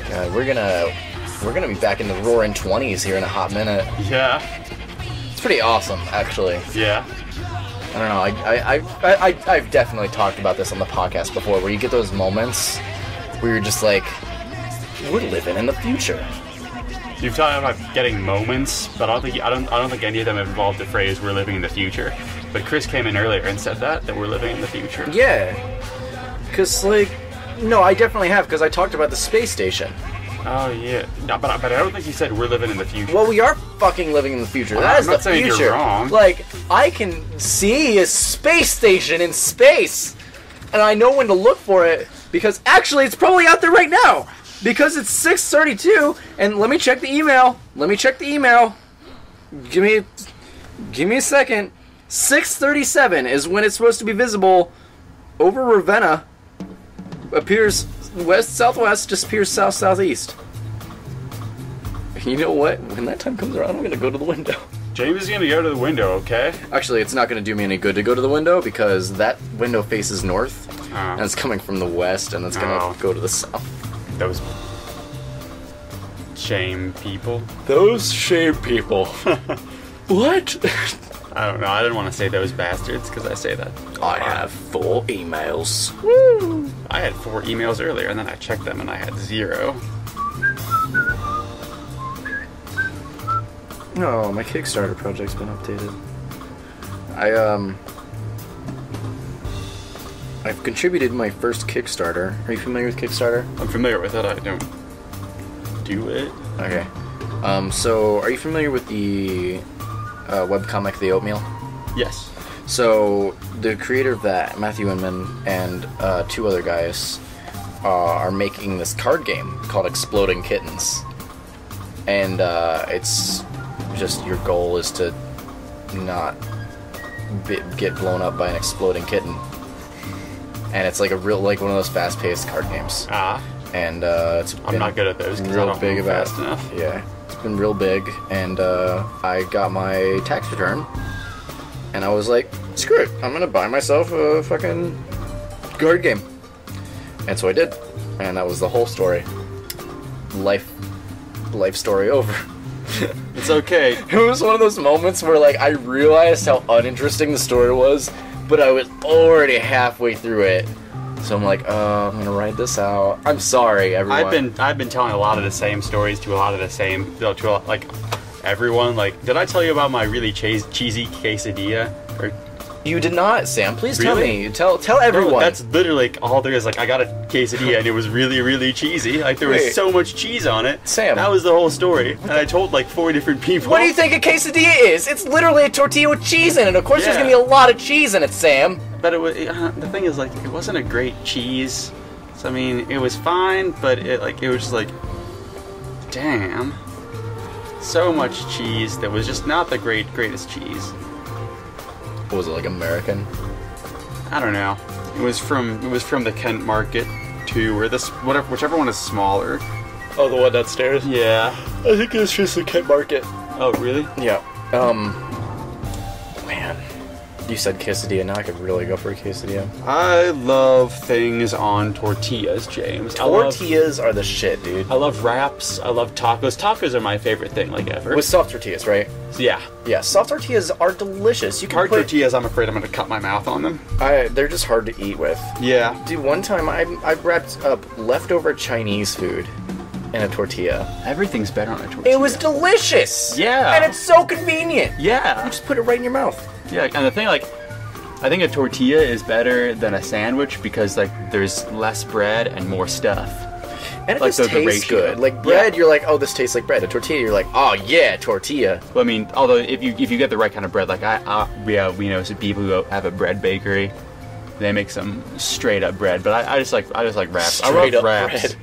God, we're gonna be back in the roaring 20s here in a hot minute. Yeah. It's pretty awesome, actually. Yeah. I don't know. I've definitely talked about this on the podcast before, where you get those moments where you're just like, we're living in the future. You've talked about getting moments, but I don't think any of them have involved the phrase "we're living in the future." But Chris came in earlier and said that we're living in the future. Yeah, because like, no, I definitely have, because I talked about the space station. Oh yeah, no, but I don't think you said we're living in the future. Well, we are fucking living in the future. Well, that is I'm not the saying future. You're wrong. Like, I can see a space station in space, and I know when to look for it, because actually it's probably out there right now, because it's 6:32. And let me check the email. Give me a second. 6:37 is when it's supposed to be visible over Ravenna. Appears west southwest, disappears south southeast. You know what? When that time comes around, I'm gonna go to the window. James is gonna go to the window, okay? Actually, it's not gonna do me any good to go to the window, because that window faces north, and it's coming from the west, and it's gonna go to the south. Those shame people. Those shame people. What? I don't know. I didn't want to say those bastards because I say that. I have 4 emails. Woo! I had 4 emails earlier, and then I checked them, and I had 0. Oh, my Kickstarter project's been updated. I've contributed my first Kickstarter. Are you familiar with Kickstarter? I'm familiar with it. I don't do it. Okay. So, are you familiar with the webcomic The Oatmeal? Yes. So the creator of that, Matthew Inman, and 2 other guys are making this card game called Exploding Kittens, and it's just your goal is to not get blown up by an exploding kitten, and it's like one of those fast-paced card games. And I'm not good at those. Real big about fast enough. Yeah, it's been real big, and I got my tax return, and I was like, screw it, I'm gonna buy myself a fucking card game, and so I did, and that was the whole story. Life story over. It's okay. It was one of those moments where, like, I realized how uninteresting the story was, but I was already halfway through it. So I'm like, I'm gonna write this out. I'm sorry, everyone. I've been telling a lot of the same stories to everyone. Like, did I tell you about my really cheesy quesadilla? Or You did not, Sam. Please tell Really? me. Tell everyone. No, that's literally like, all there is. Like, I got a quesadilla and it was really, really cheesy. Like, there was Wait. so much cheese on it. Sam. That was the whole story. And I told like 4 different people. What do you think a quesadilla is? It's literally a tortilla with cheese in it. Of course there's Yeah. gonna be a lot of cheese in it, Sam. But it was, the thing is, like, it wasn't a great cheese. So, I mean, it was fine, but it was just like, damn. So much cheese that was just not the greatest cheese. What was it, like American? I don't know. It was from the Kent Market too, or whichever one is smaller. Oh, the one downstairs? Yeah. I think it's just the Kent Market. Oh, really? Yeah. Man. You said quesadilla, now I could really go for a quesadilla. I love things on tortillas, James. Tortillas are the shit, dude. I love wraps. I love tacos. Tacos are my favorite thing, like, ever. With soft tortillas, right? Yeah. Yeah, soft tortillas are delicious. You can Hard put... tortillas, I'm afraid I'm going to cut my mouth on them. They're just hard to eat with. Yeah. Dude, one time I wrapped up leftover Chinese food in a tortilla. Everything's better on a tortilla. It was delicious! Yeah. And it's so convenient! Yeah. You just put it right in your mouth. Yeah, and the thing, like, I think a tortilla is better than a sandwich because, like, there's less bread and more stuff. And it Like just the tastes ratio. good. Like bread, Yeah. you're like, oh, this tastes like bread. A tortilla, you're like, oh yeah, tortilla. Well, I mean, although if you get the right kind of bread, like we know some people who have a bread bakery, they make some straight up bread. But I just like wraps. I Straight love up wraps. bread.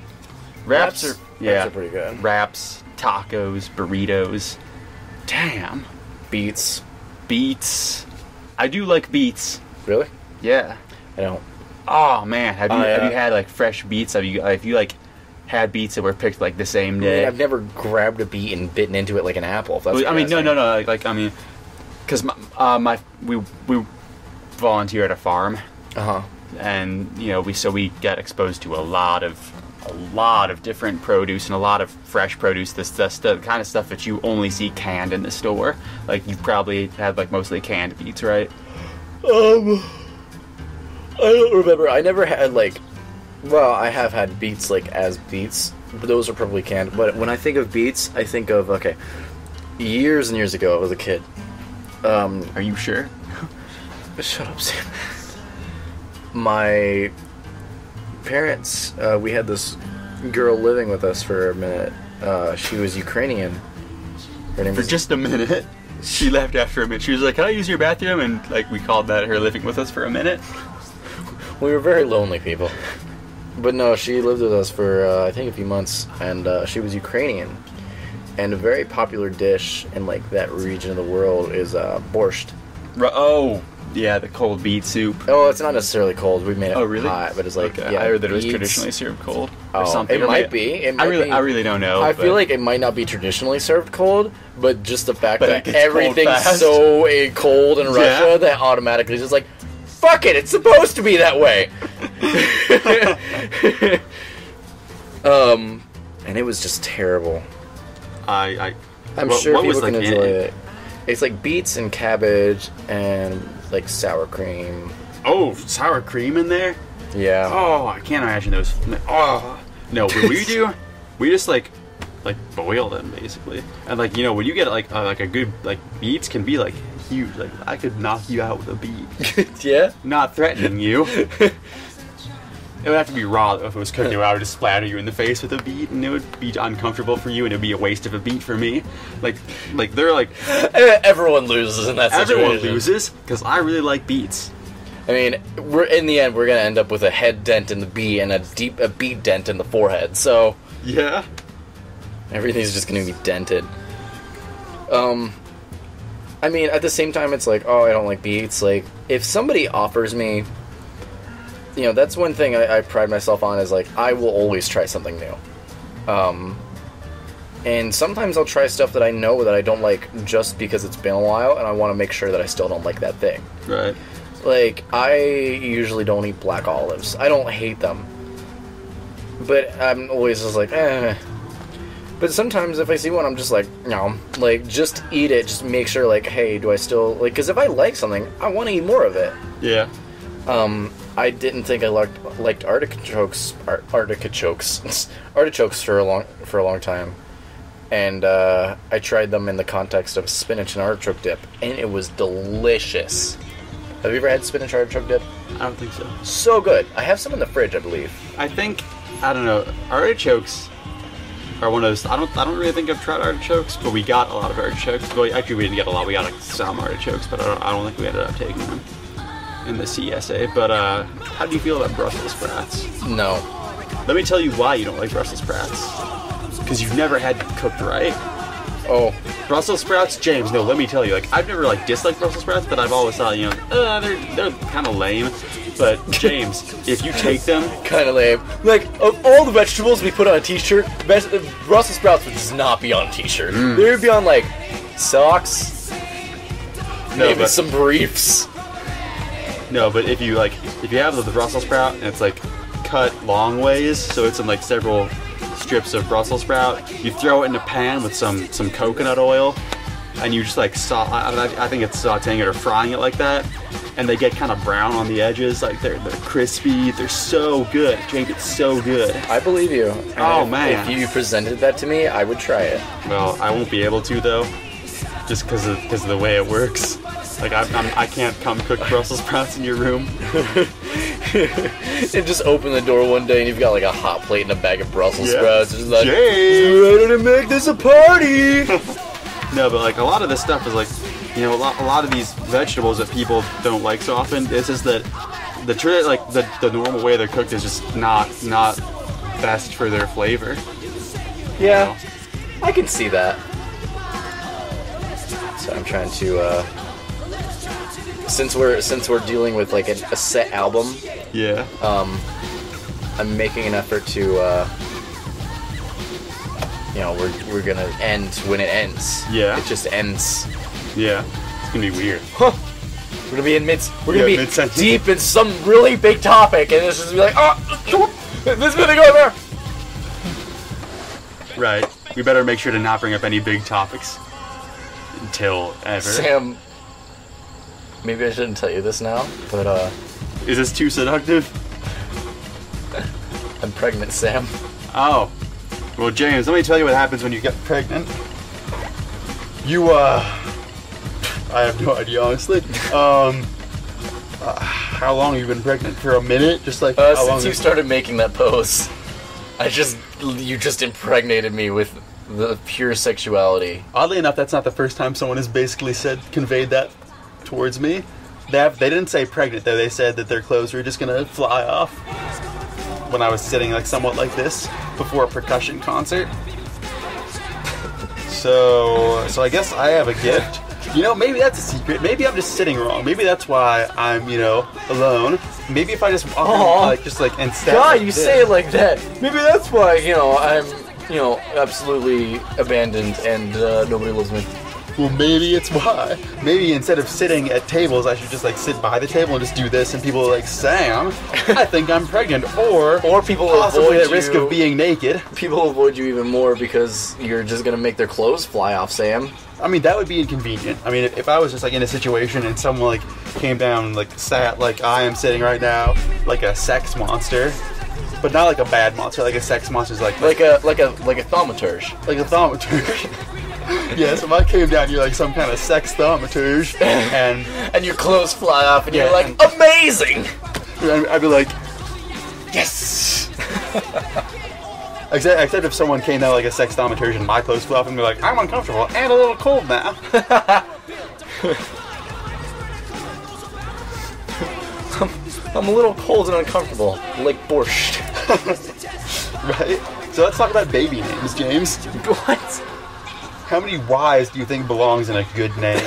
Wraps are Wraps are pretty good. Wraps, tacos, burritos. Damn. Beets. Beets. I do like beets. Really? Yeah. I don't. Oh man, have you yeah. had like fresh beets? Have you like had beets that were picked like the same I mean, day? I've never grabbed a beet and bitten into it like an apple. If that's what I mean, you're no. asking. Like I mean, because we volunteer at a farm, Uh-huh. and you know we get exposed to a lot of different produce and a lot of fresh produce. The kind of stuff that you only see canned in the store. Like you probably have like mostly canned beets, right? I don't remember. I never had like. Well, I have had beets like as beets, but those are probably canned. But when I think of beets, I think of years and years ago. I was a kid. Are you sure? Shut up, Sam. My parents, we had this girl living with us for a minute. She was Ukrainian. Her name For was just a minute. She left after a minute. She was like, "Can I use your bathroom?" And like we called that her living with us for a minute. We were very lonely people. But no, she lived with us for, I think, a few months, and she was Ukrainian. And a very popular dish in, like, that region of the world is borscht. Oh, yeah, the cold beet soup. Oh, it's not necessarily cold. We made it Oh, really? hot, but it's like, Okay. yeah, I heard that it was beets. traditionally served cold or Oh, something. it Or might maybe- be. It might be. I really don't know. I but feel like it might not be traditionally served cold, but just the fact But that it gets cold everything's fast. so cold in Russia Yeah. that automatically is just like, fuck it, it's supposed to be that way. And it was just terrible. I'm sure what people was, can like, enjoy it. It's like beets and cabbage and like sour cream. Oh, sour cream in there? Yeah. Oh, I can't imagine those. Oh, no. What we do, we just like boil them basically, and like you know when you get like a good like beets can be like huge. Like I could knock you out with a beet. Yeah. Not threatening you. It would have to be raw though. If it was cooked, I would just splatter you in the face with a beet, and it would be uncomfortable for you, and it would be a waste of a beet for me. Like they're like everyone loses in that situation. Everyone loses because I really like beets. I mean, in the end, we're gonna end up with a head dent in the beet and a beet dent in the forehead. So yeah, everything's just gonna be dented. I mean, at the same time, it's like, oh, I don't like beets. Like, if somebody offers me, you know, that's one thing I pride myself on is, like, I will always try something new. And sometimes I'll try stuff that I know that I don't like just because it's been a while, and I want to make sure that I still don't like that thing. Right. Like, I usually don't eat black olives. I don't hate them. But I'm always just like, eh. But sometimes if I see one, I'm just like, no. Like, just eat it. Just make sure, like, hey, do I still... Like, because if I like something, I want to eat more of it. Yeah. I didn't think I liked artichokes for a long time. And I tried them in the context of spinach and artichoke dip, and it was delicious. Have you ever had spinach artichoke dip? I don't think so. So good. I have some in the fridge, I believe. I don't know. Artichokes are one of those. I don't really think I've tried artichokes, but we got a lot of artichokes. Well, actually, we didn't get a lot. We got like some artichokes, but I don't think we ended up taking them in the CSA. But how do you feel about Brussels sprouts? No. Let me tell you why you don't like Brussels sprouts. Because you've never had them cooked right. Oh. Brussels sprouts, James. No, let me tell you. Like, I've never like disliked Brussels sprouts, but I've always thought, you know, they're kind of lame. But James, if you take them, kind of lame. Like, of all the vegetables we put on a t-shirt, Brussels sprouts would just not be on a t-shirt. They would be on like socks, maybe some briefs. No, but if you have the Brussels sprout and it's like cut long ways, so it's in like several strips of Brussels sprout, you throw it in a pan with some coconut oil, and you just like I think it's sauteing it or frying it like that, and they get kind of brown on the edges, like they're crispy. They're so good, James. It's so good. I believe you. Oh man! If you presented that to me, I would try it. Well, I won't be able to though, just because of the way it works. Like I can't come cook Brussels sprouts in your room. And just open the door one day and you've got like a hot plate and a bag of Brussels sprouts. Just like, James, ready to make this a party. No, but like a lot of this stuff is like, you know, a lot of these vegetables that people don't like so often. It's just that the normal way they're cooked is just not best for their flavor. Yeah, you know? I can see that. So I'm trying to. Since we're dealing with like a set album, yeah. I'm making an effort to, you know, we're gonna end when it ends. Yeah. It just ends. Yeah. It's gonna be weird. Huh. We're gonna be be mid-sentence. deep in some really big topic, and it's just gonna be like, oh, this is gonna go there. Right. We better make sure to not bring up any big topics until ever. Sam. Maybe I shouldn't tell you this now, but is this too seductive? I'm pregnant, Sam. Oh. Well, James, let me tell you what happens when you get pregnant. I have no idea, honestly. How long have you been pregnant? For a minute? Just like how long since you started making that pose, you just impregnated me with the pure sexuality. Oddly enough, that's not the first time someone has basically conveyed that towards me. They didn't say pregnant though. They said that their clothes were just gonna fly off when I was sitting like somewhat like this before a percussion concert. So I guess I have a gift. You know, maybe that's a secret. Maybe I'm just sitting wrong. Maybe that's why I'm, you know, alone. Maybe if I just walk in, instead. God, you say it like that. Maybe that's why, you know, I'm, you know, absolutely abandoned and nobody loves me. Well, maybe it's why. Maybe instead of sitting at tables, I should just like sit by the table and just do this, and people are like, Sam, I think I'm pregnant, or people possibly avoid at risk of being naked. People avoid you even more because you're just gonna make their clothes fly off, Sam. I mean, that would be inconvenient. I mean, if I was just like in a situation and someone like came down and like sat like I am sitting right now, like a sex monster, but not like a bad monster, like a sex monster's like a thaumaturge. Like a thaumaturge. Yeah, so if I came down, you're like some kind of sex thaumaturge, and your clothes fly off, and you're like, amazing! I'd be like, Yes! Except if someone came down like a sex dominatrix and my clothes flew off and be like, I'm uncomfortable and a little cold now. I'm a little cold and uncomfortable, like borscht. Right? So let's talk about baby names, James. What? How many Y's do you think belongs in a good name?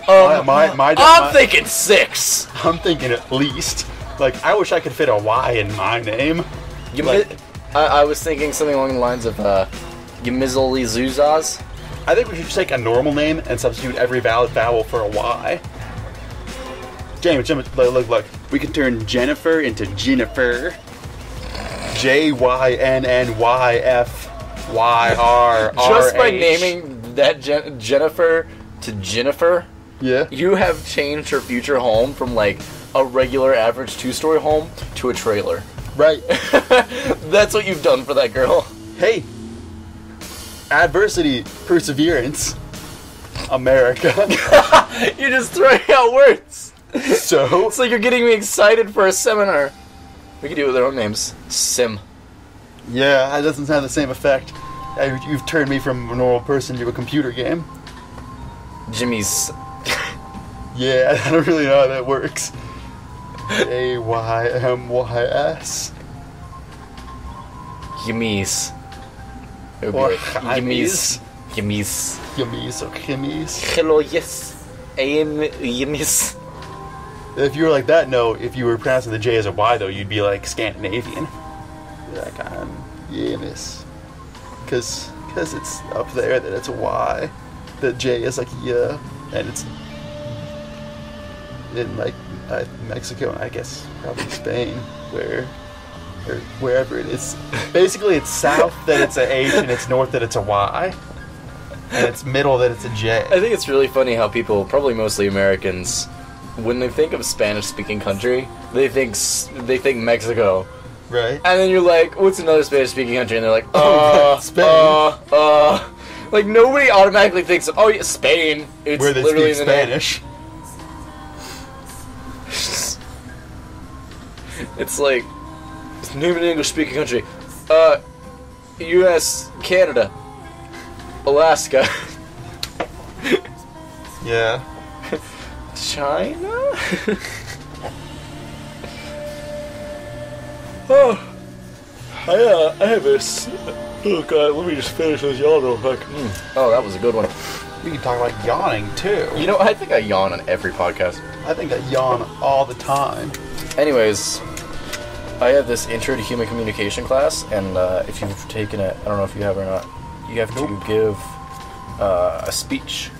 I'm thinking 6. I'm thinking at least. Like, I wish I could fit a Y in my name. I was thinking something along the lines of Yamizoli Zuzaz. I think we should just take a normal name and substitute every valid vowel for a Y. James, look. We can turn Jennifer into Jennifer. JYNNYFYR. Just by naming that Jennifer to Jennifer, yeah, you have changed her future home from like a regular average 2-story home to a trailer. Right. That's what you've done for that girl. Hey, adversity, perseverance, America. You're just throwing out words. So? It's like you're getting me excited for a seminar. We could do it with our own names. Sim. Yeah, that doesn't have the same effect. You've turned me from a normal person to a computer game. Jimmy's. Yeah, I don't really know how that works. AYMYS. Yummies. Or Yummies. Yummies. Yummies or Kimmies. Hello, yes. I am Yummies. If you were like that, no. If you were pronouncing the J as a Y, though, you'd be like Scandinavian. Like, I'm Yummies. Because it's up there that it's a Y. The J is like yeah, and it's in like Mexico and I guess probably Spain, or wherever it is. Basically, it's south that it's a H and it's north that it's a Y, and it's middle that it's a J. I think it's really funny how people, probably mostly Americans, when they think of Spanish-speaking country, they think Mexico. Right. And then you're like, what's another Spanish-speaking country? And they're like, Spain. Like, nobody automatically thinks, oh, yeah, Spain. It's where they literally speak in the Spanish. It's like, name an English-speaking country. U.S., Canada, Alaska. Yeah. China? Oh, I have this. Oh god, let me just finish this yawn real quick. Oh, that was a good one. We can talk about yawning too. You know, I think I yawn on every podcast. I think I yawn all the time. Anyways, I have this Intro to Human Communication class, and if you've taken it, I don't know if you have or not, you have to give a speech.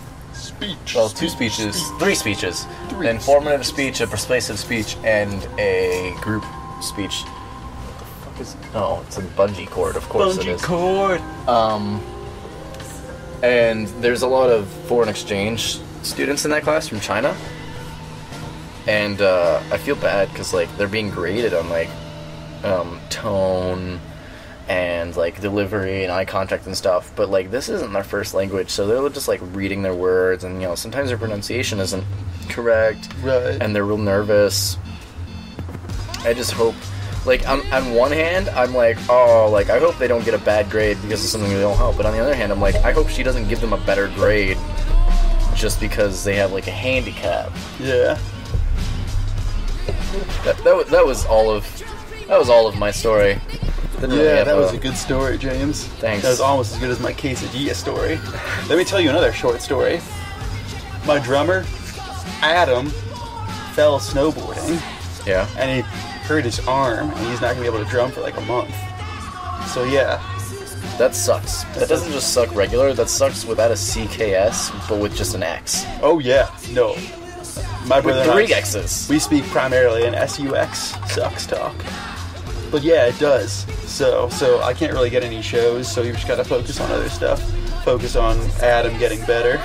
Well, 2 speeches, 3 speeches. An informative speech, a persuasive speech, and a group speech. What the fuck is... Oh, it's a bungee cord, of course it is. Bungee cord! And there's a lot of foreign exchange students in that class from China. And I feel bad, because, like, they're being graded on, like, tone and like delivery and eye contact and stuff, but like this isn't their first language, so they're just like reading their words, and you know sometimes their pronunciation isn't correct, right? And they're real nervous. I just hope, like on one hand I'm like, oh, like I hope they don't get a bad grade because of something they don't help, but on the other hand I'm like, I hope she doesn't give them a better grade just because they have like a handicap. Yeah. That was all of my story. Yeah, that was a good story, James. Thanks. That was almost as good as my quesadilla story. Let me tell you another short story. My drummer, Adam, fell snowboarding. Yeah. And he hurt his arm, and he's not going to be able to drum for like a month. So yeah. That sucks. That doesn't just suck regular, that sucks without a CKS, but with just an X. Oh yeah, no. My brother with 3 and I, X's. We speak primarily in SUX, sucks talk. But yeah, it does. So I can't really get any shows, so you just gotta focus on other stuff. Focus on Adam getting better.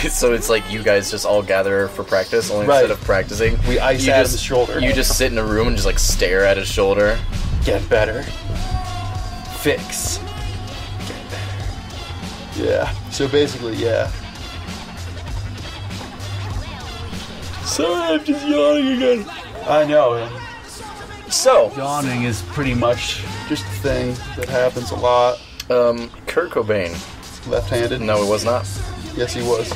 So it's like you guys just all gather for practice, only right. Instead of practicing. We ice Adam's shoulder. You just sit in a room and just like stare at his shoulder. Get better. Fix. Get better. Yeah. So basically, yeah. Sorry, I'm just yawning again. I know. So, Yawning is pretty much just a thing that happens a lot. Kurt Cobain. Left-handed? No, he was not. Yes, he was.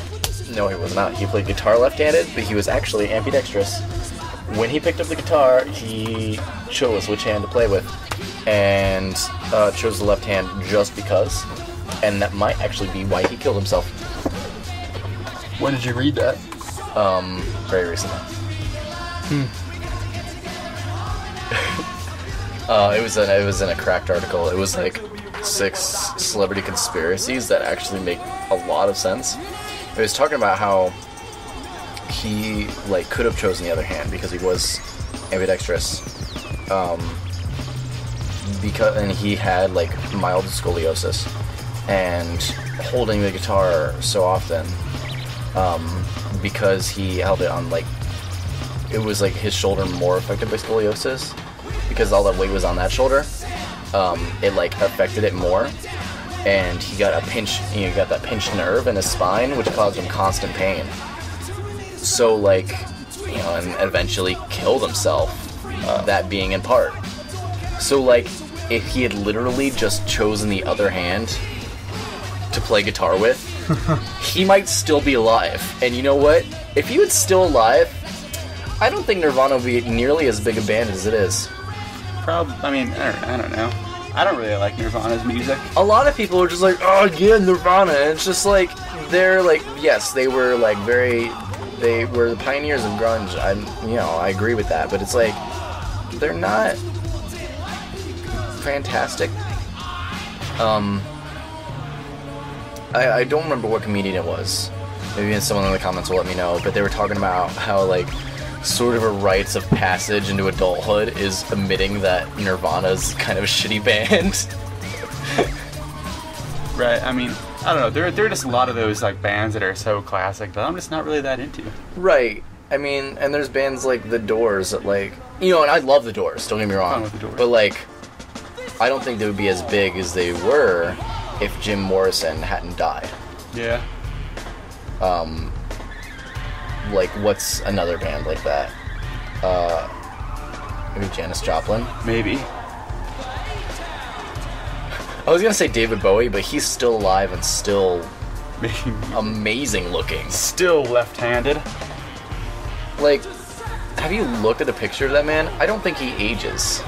No, he was not. He played guitar left-handed, but he was actually ambidextrous. When he picked up the guitar, he chose which hand to play with, and chose the left hand just because. And that might actually be why he killed himself. When did you read that? Very recently. It was in a Cracked article. It was like 6 celebrity conspiracies that actually make a lot of sense. It was talking about how he like could have chosen the other hand because he was ambidextrous, and he had like mild scoliosis, and holding the guitar so often, because he held it on like, it was like his shoulder more affected by scoliosis because all that weight was on that shoulder. It like affected it more, and he got that pinched nerve in his spine, which caused him constant pain. So like, and eventually killed himself. That being in part. So like, if he had literally just chosen the other hand to play guitar with, he might still be alive. And you know what? If he was still alive, I don't think Nirvana would be nearly as big a band as it is. I mean, I don't know. I don't really like Nirvana's music. A lot of people are just like, oh yeah, Nirvana. And it's just like, they're like, yes, they were like they were the pioneers of grunge. I agree with that. But it's like, they're not fantastic. I don't remember what comedian it was. Maybe someone in the comments will let me know. But they were talking about how like, sort of a rites of passage into adulthood is admitting that Nirvana's kind of a shitty band. Right, I mean, I don't know, there are just a lot of those like bands that are so classic that I'm just not really that into. Right. I mean, and there's bands like The Doors that like, and I love The Doors, don't get me wrong. I love The Doors. But like, I don't think they would be as big as they were if Jim Morrison hadn't died. Yeah. Like, what's another band like that? Maybe Janis Joplin? Maybe. I was gonna say David Bowie, but he's still alive and still amazing looking. Still left-handed. Like, have you looked at a picture of that man? I don't think he ages.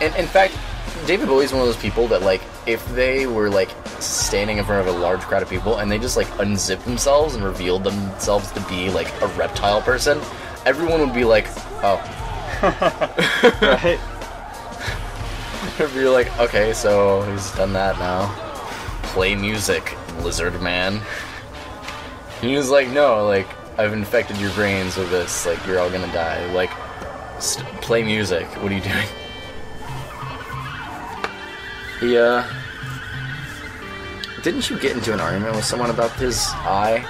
And in fact, David Bowie's one of those people that, like, if they were, like, standing in front of a large crowd of people and they just, like, unzipped themselves and revealed themselves to be, like, a reptile person, everyone would be like, oh. Right? If you're like, okay, so he's done that now. Play music, lizard man. And he was like, no, like, I've infected your brains with this, like, you're all gonna die. Like, play music, what are you doing? Didn't you get into an argument with someone about his eye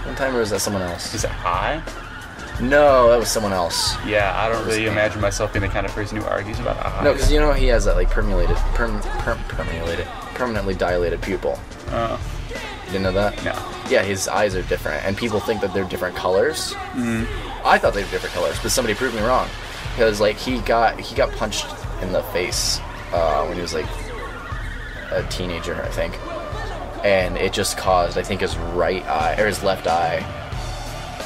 one time, or was that someone else? Is it eye? No, that was someone else. Yeah, I don't really imagine myself being the kind of person who argues about eye. No, because he has that, like, permanently dilated pupil. You didn't know that? No. Yeah, his eyes are different, and people think that they're different colors. I thought they were different colors, but somebody proved me wrong. Because, like, he got punched in the face when he was, like, a teenager, I think. And it just caused, I think, his right eye, or his left eye,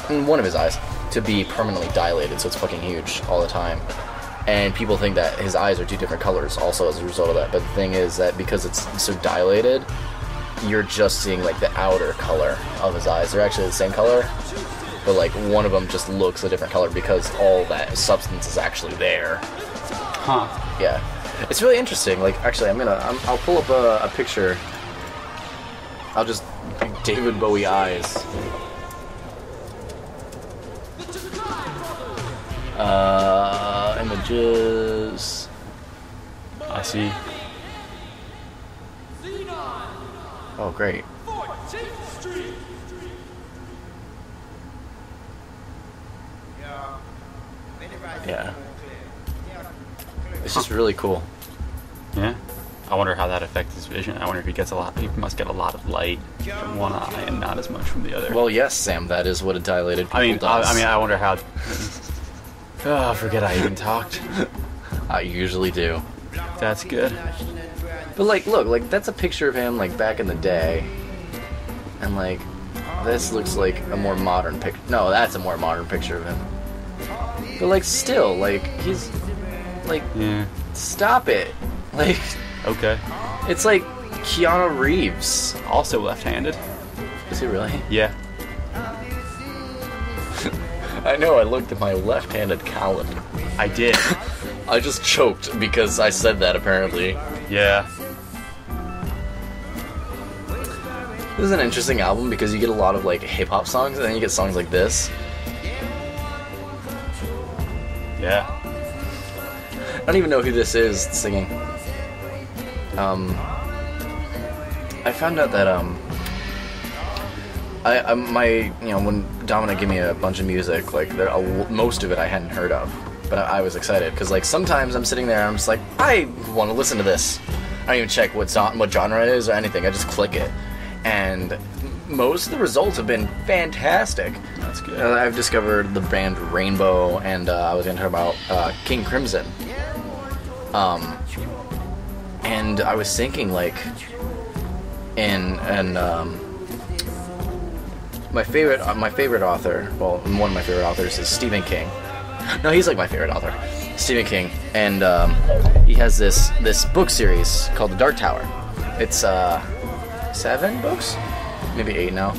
one of his eyes, to be permanently dilated, so it's fucking huge all the time. And people think that his eyes are two different colors also as a result of that. But the thing is that because it's so dilated, you're just seeing, like, the outer color of his eyes. They're actually the same color, but, like, one of them just looks a different color because all that substance is actually there. Huh. Yeah. It's really interesting. Like, actually, I'll pull up a picture. I'll just, David Bowie eyes. Images. I see. Oh, great. Yeah. It's just really cool. Yeah. I wonder how that affects his vision. I wonder if he must get a lot of light from one eye and not as much from the other. Well, yes, Sam, that is what a dilated pupil does. I wonder how Oh, I forget I even talked. I usually do. That's good. But like, look, like that's a picture of him like back in the day, and like this looks like a more modern picture. No, that's a more modern picture of him. But like, still, like he's like, Yeah. stop it. Like, Okay. it's like Keanu Reeves. Also left-handed. Is he really? Yeah. I know. I looked at my left-handed calendar. I did. I just choked because I said that. Apparently, Yeah. this is an interesting album because you get a lot of like hip hop songs, and then you get songs like this. Yeah. I don't even know who this is singing. I found out that when Dominic gave me a bunch of music, like most of it I hadn't heard of, but I was excited because like sometimes I'm sitting there and I'm just like, I want to listen to this. I don't even check what genre it is or anything. I just click it, and most of the results have been fantastic. That's good. I've discovered the band Rainbow, and I was going to talk about King Crimson. And I was thinking, like, my favorite author, well, one of my favorite authors is Stephen King. No, he's like my favorite author, Stephen King, and he has this book series called The Dark Tower. It's 7 books, maybe 8 now,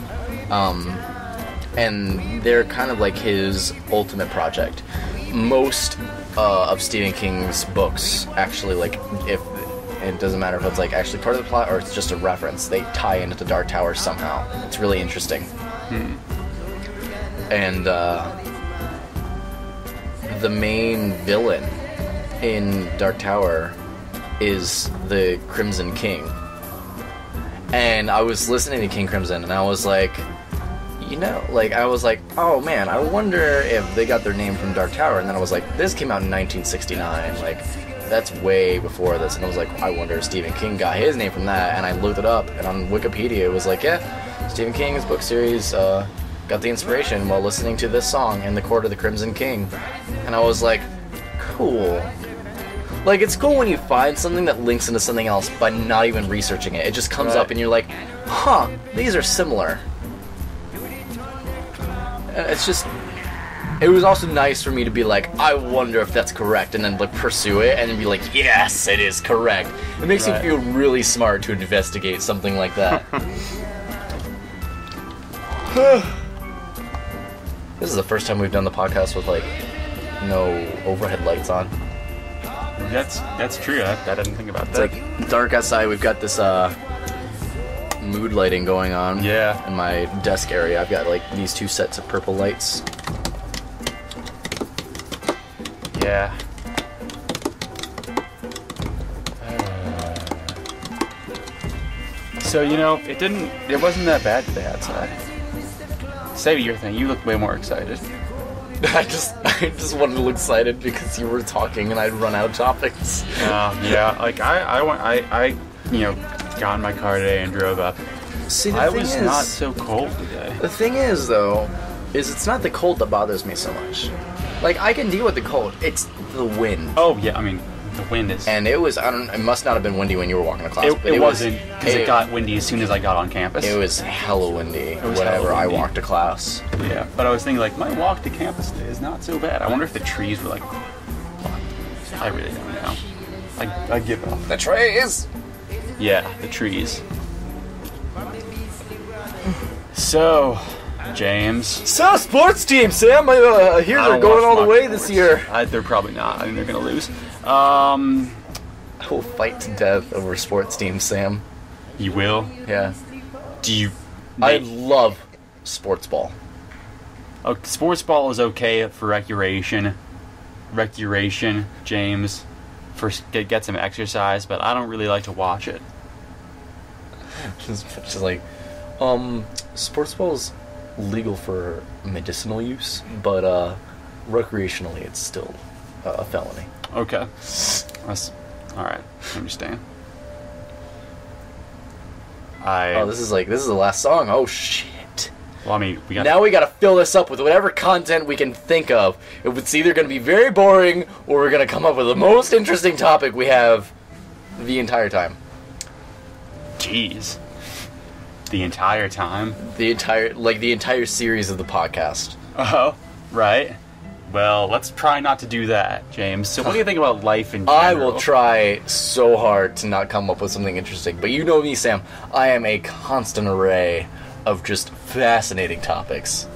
and they're kind of like his ultimate project. Most of Stephen King's books actually, like, if it doesn't matter if it's like actually part of the plot or it's just a reference, they tie into the Dark Tower somehow. It's really interesting. And the main villain in Dark Tower is the Crimson King. And I was listening to King Crimson and I was like, oh man, I wonder if they got their name from Dark Tower. And then I was like, this came out in 1969, like that's way before this. And I was like, I wonder if Stephen King got his name from that. And I looked it up, and on Wikipedia it was like, yeah, Stephen King's book series got the inspiration while listening to this song in the Court of the Crimson King. And I was like, cool. Like, it's cool when you find something that links into something else by not even researching it. It just comes up and you're like, huh, these are similar. And it's just, it was also nice for me to be like, I wonder if that's correct, and then like pursue it and then be like, yes, it is correct. It makes you feel really smart to investigate something like that. This is the first time we've done the podcast with like no overhead lights on. That's true. I didn't think about It's that. like dark outside. We've got this mood lighting going on. Yeah. In my desk area, I've got like these 2 sets of purple lights. Yeah. So, it wasn't that bad today outside. Say your thing. You look way more excited. I just wanted to look excited because you were talking and I'd run out of topics. Yeah. Like I got in my car today and drove up. See, I was not so cold today. The thing is, though, it's not the cold that bothers me so much. Like, I can deal with the cold. It's the wind. Oh yeah, I mean the wind is. And it was, it must not have been windy when you were walking to class. It wasn't, because it got windy as soon as I got on campus. It was hella windy whenever I walked to class. Yeah, but I was thinking, like, my walk to campus today is not so bad. I wonder if the trees were, like, I really don't know. I give up. The trees! Yeah, the trees. So, James. So, sports team, Sam! I hear they're going all the way this year. They're probably not. I think they're going to lose. I will fight to death over sports team, Sam. You will? Yeah. Do you... I love sports ball. Sports ball is okay for recreation, James, for get some exercise, but I don't really like to watch it. Just like, sports ball is legal for medicinal use, but recreationally it's still a felony. Okay. That's alright, I understand. This is the last song. Oh shit. Well, I mean, we got... Now we gotta fill this up with whatever content we can think of. It's either gonna be very boring, or we're gonna come up with the most interesting topic we have the entire time. Jeez. The entire time? The entire series of the podcast. Oh, right. Well, let's try not to do that, James. So what do you think about life in general? I will try so hard to not come up with something interesting. But you know me, Sam. I am a constant array of just fascinating topics.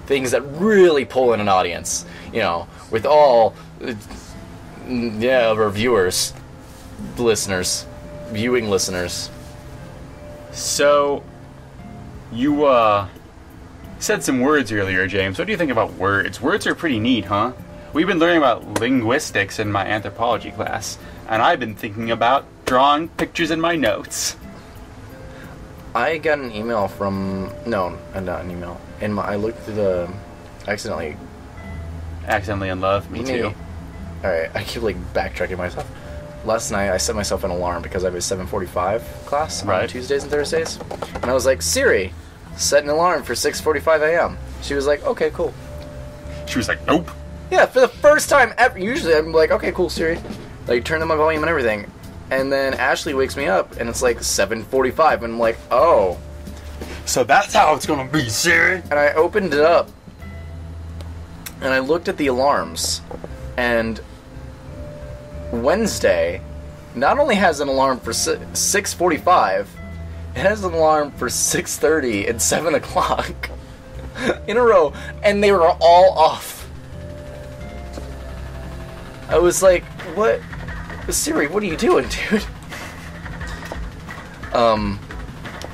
Things that really pull in an audience. You know, with all... of our viewers. Listeners. Viewing listeners. So, you, said some words earlier, James. What do you think about words? Words are pretty neat, huh? We've been learning about linguistics in my anthropology class, and I've been thinking about drawing pictures in my notes. I got an email from... No, not an email. I looked through the... Accidentally in love? Me too. Alright, I keep, backtracking myself. Last night, I set myself an alarm because I have a 7:45 class on Tuesdays and Thursdays. And I was like, Siri, set an alarm for 6:45 a.m. She was like, okay, cool. She was like, nope. Yeah, for the first time ever. Usually I'm like, okay, cool, Siri. Turn on my volume and everything. And then Ashley wakes me up, and it's 7:45, and I'm like, oh. So that's how it's gonna be, Siri. And I opened it up, and I looked at the alarms, and Wednesday not only has an alarm for 6:45, it has an alarm for 6:30 and 7 o'clock in a row, and they were all off. I was like, what? Siri, what are you doing, dude?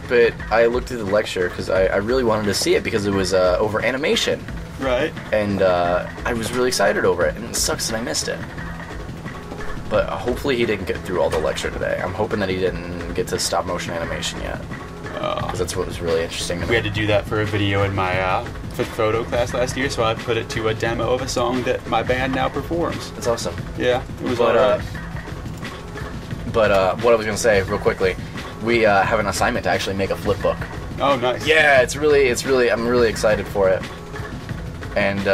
But I looked through the lecture because I really wanted to see it because it was over animation. Right. And I was really excited over it, and it sucks that I missed it. But hopefully he didn't get through all the lecture today. I'm hoping that he didn't get to stop motion animation yet. Because that's what was really interesting to me. We had to do that for a video in my photo class last year, so I put it to a demo of a song that my band now performs. That's awesome. Yeah, it was alright. But what I was going to say, real quickly, we have an assignment to actually make a flip book. Oh, nice. Yeah, it's really, I'm really excited for it. And,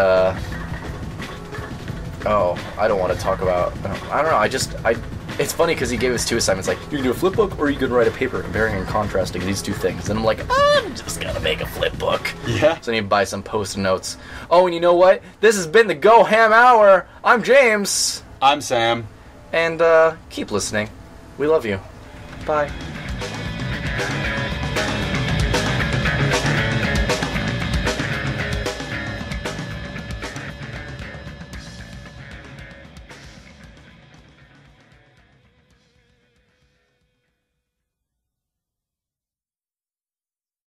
I don't want to talk about, I don't know, it's funny because he gave us two assignments, you can do a flip book or you can write a paper comparing and contrasting these two things. And I'm like, I'm just going to make a flip book. Yeah. So I need to buy some post-it notes. Oh, and you know what? This has been the Go Ham Hour. I'm James. I'm Sam. And, keep listening. We love you. Bye.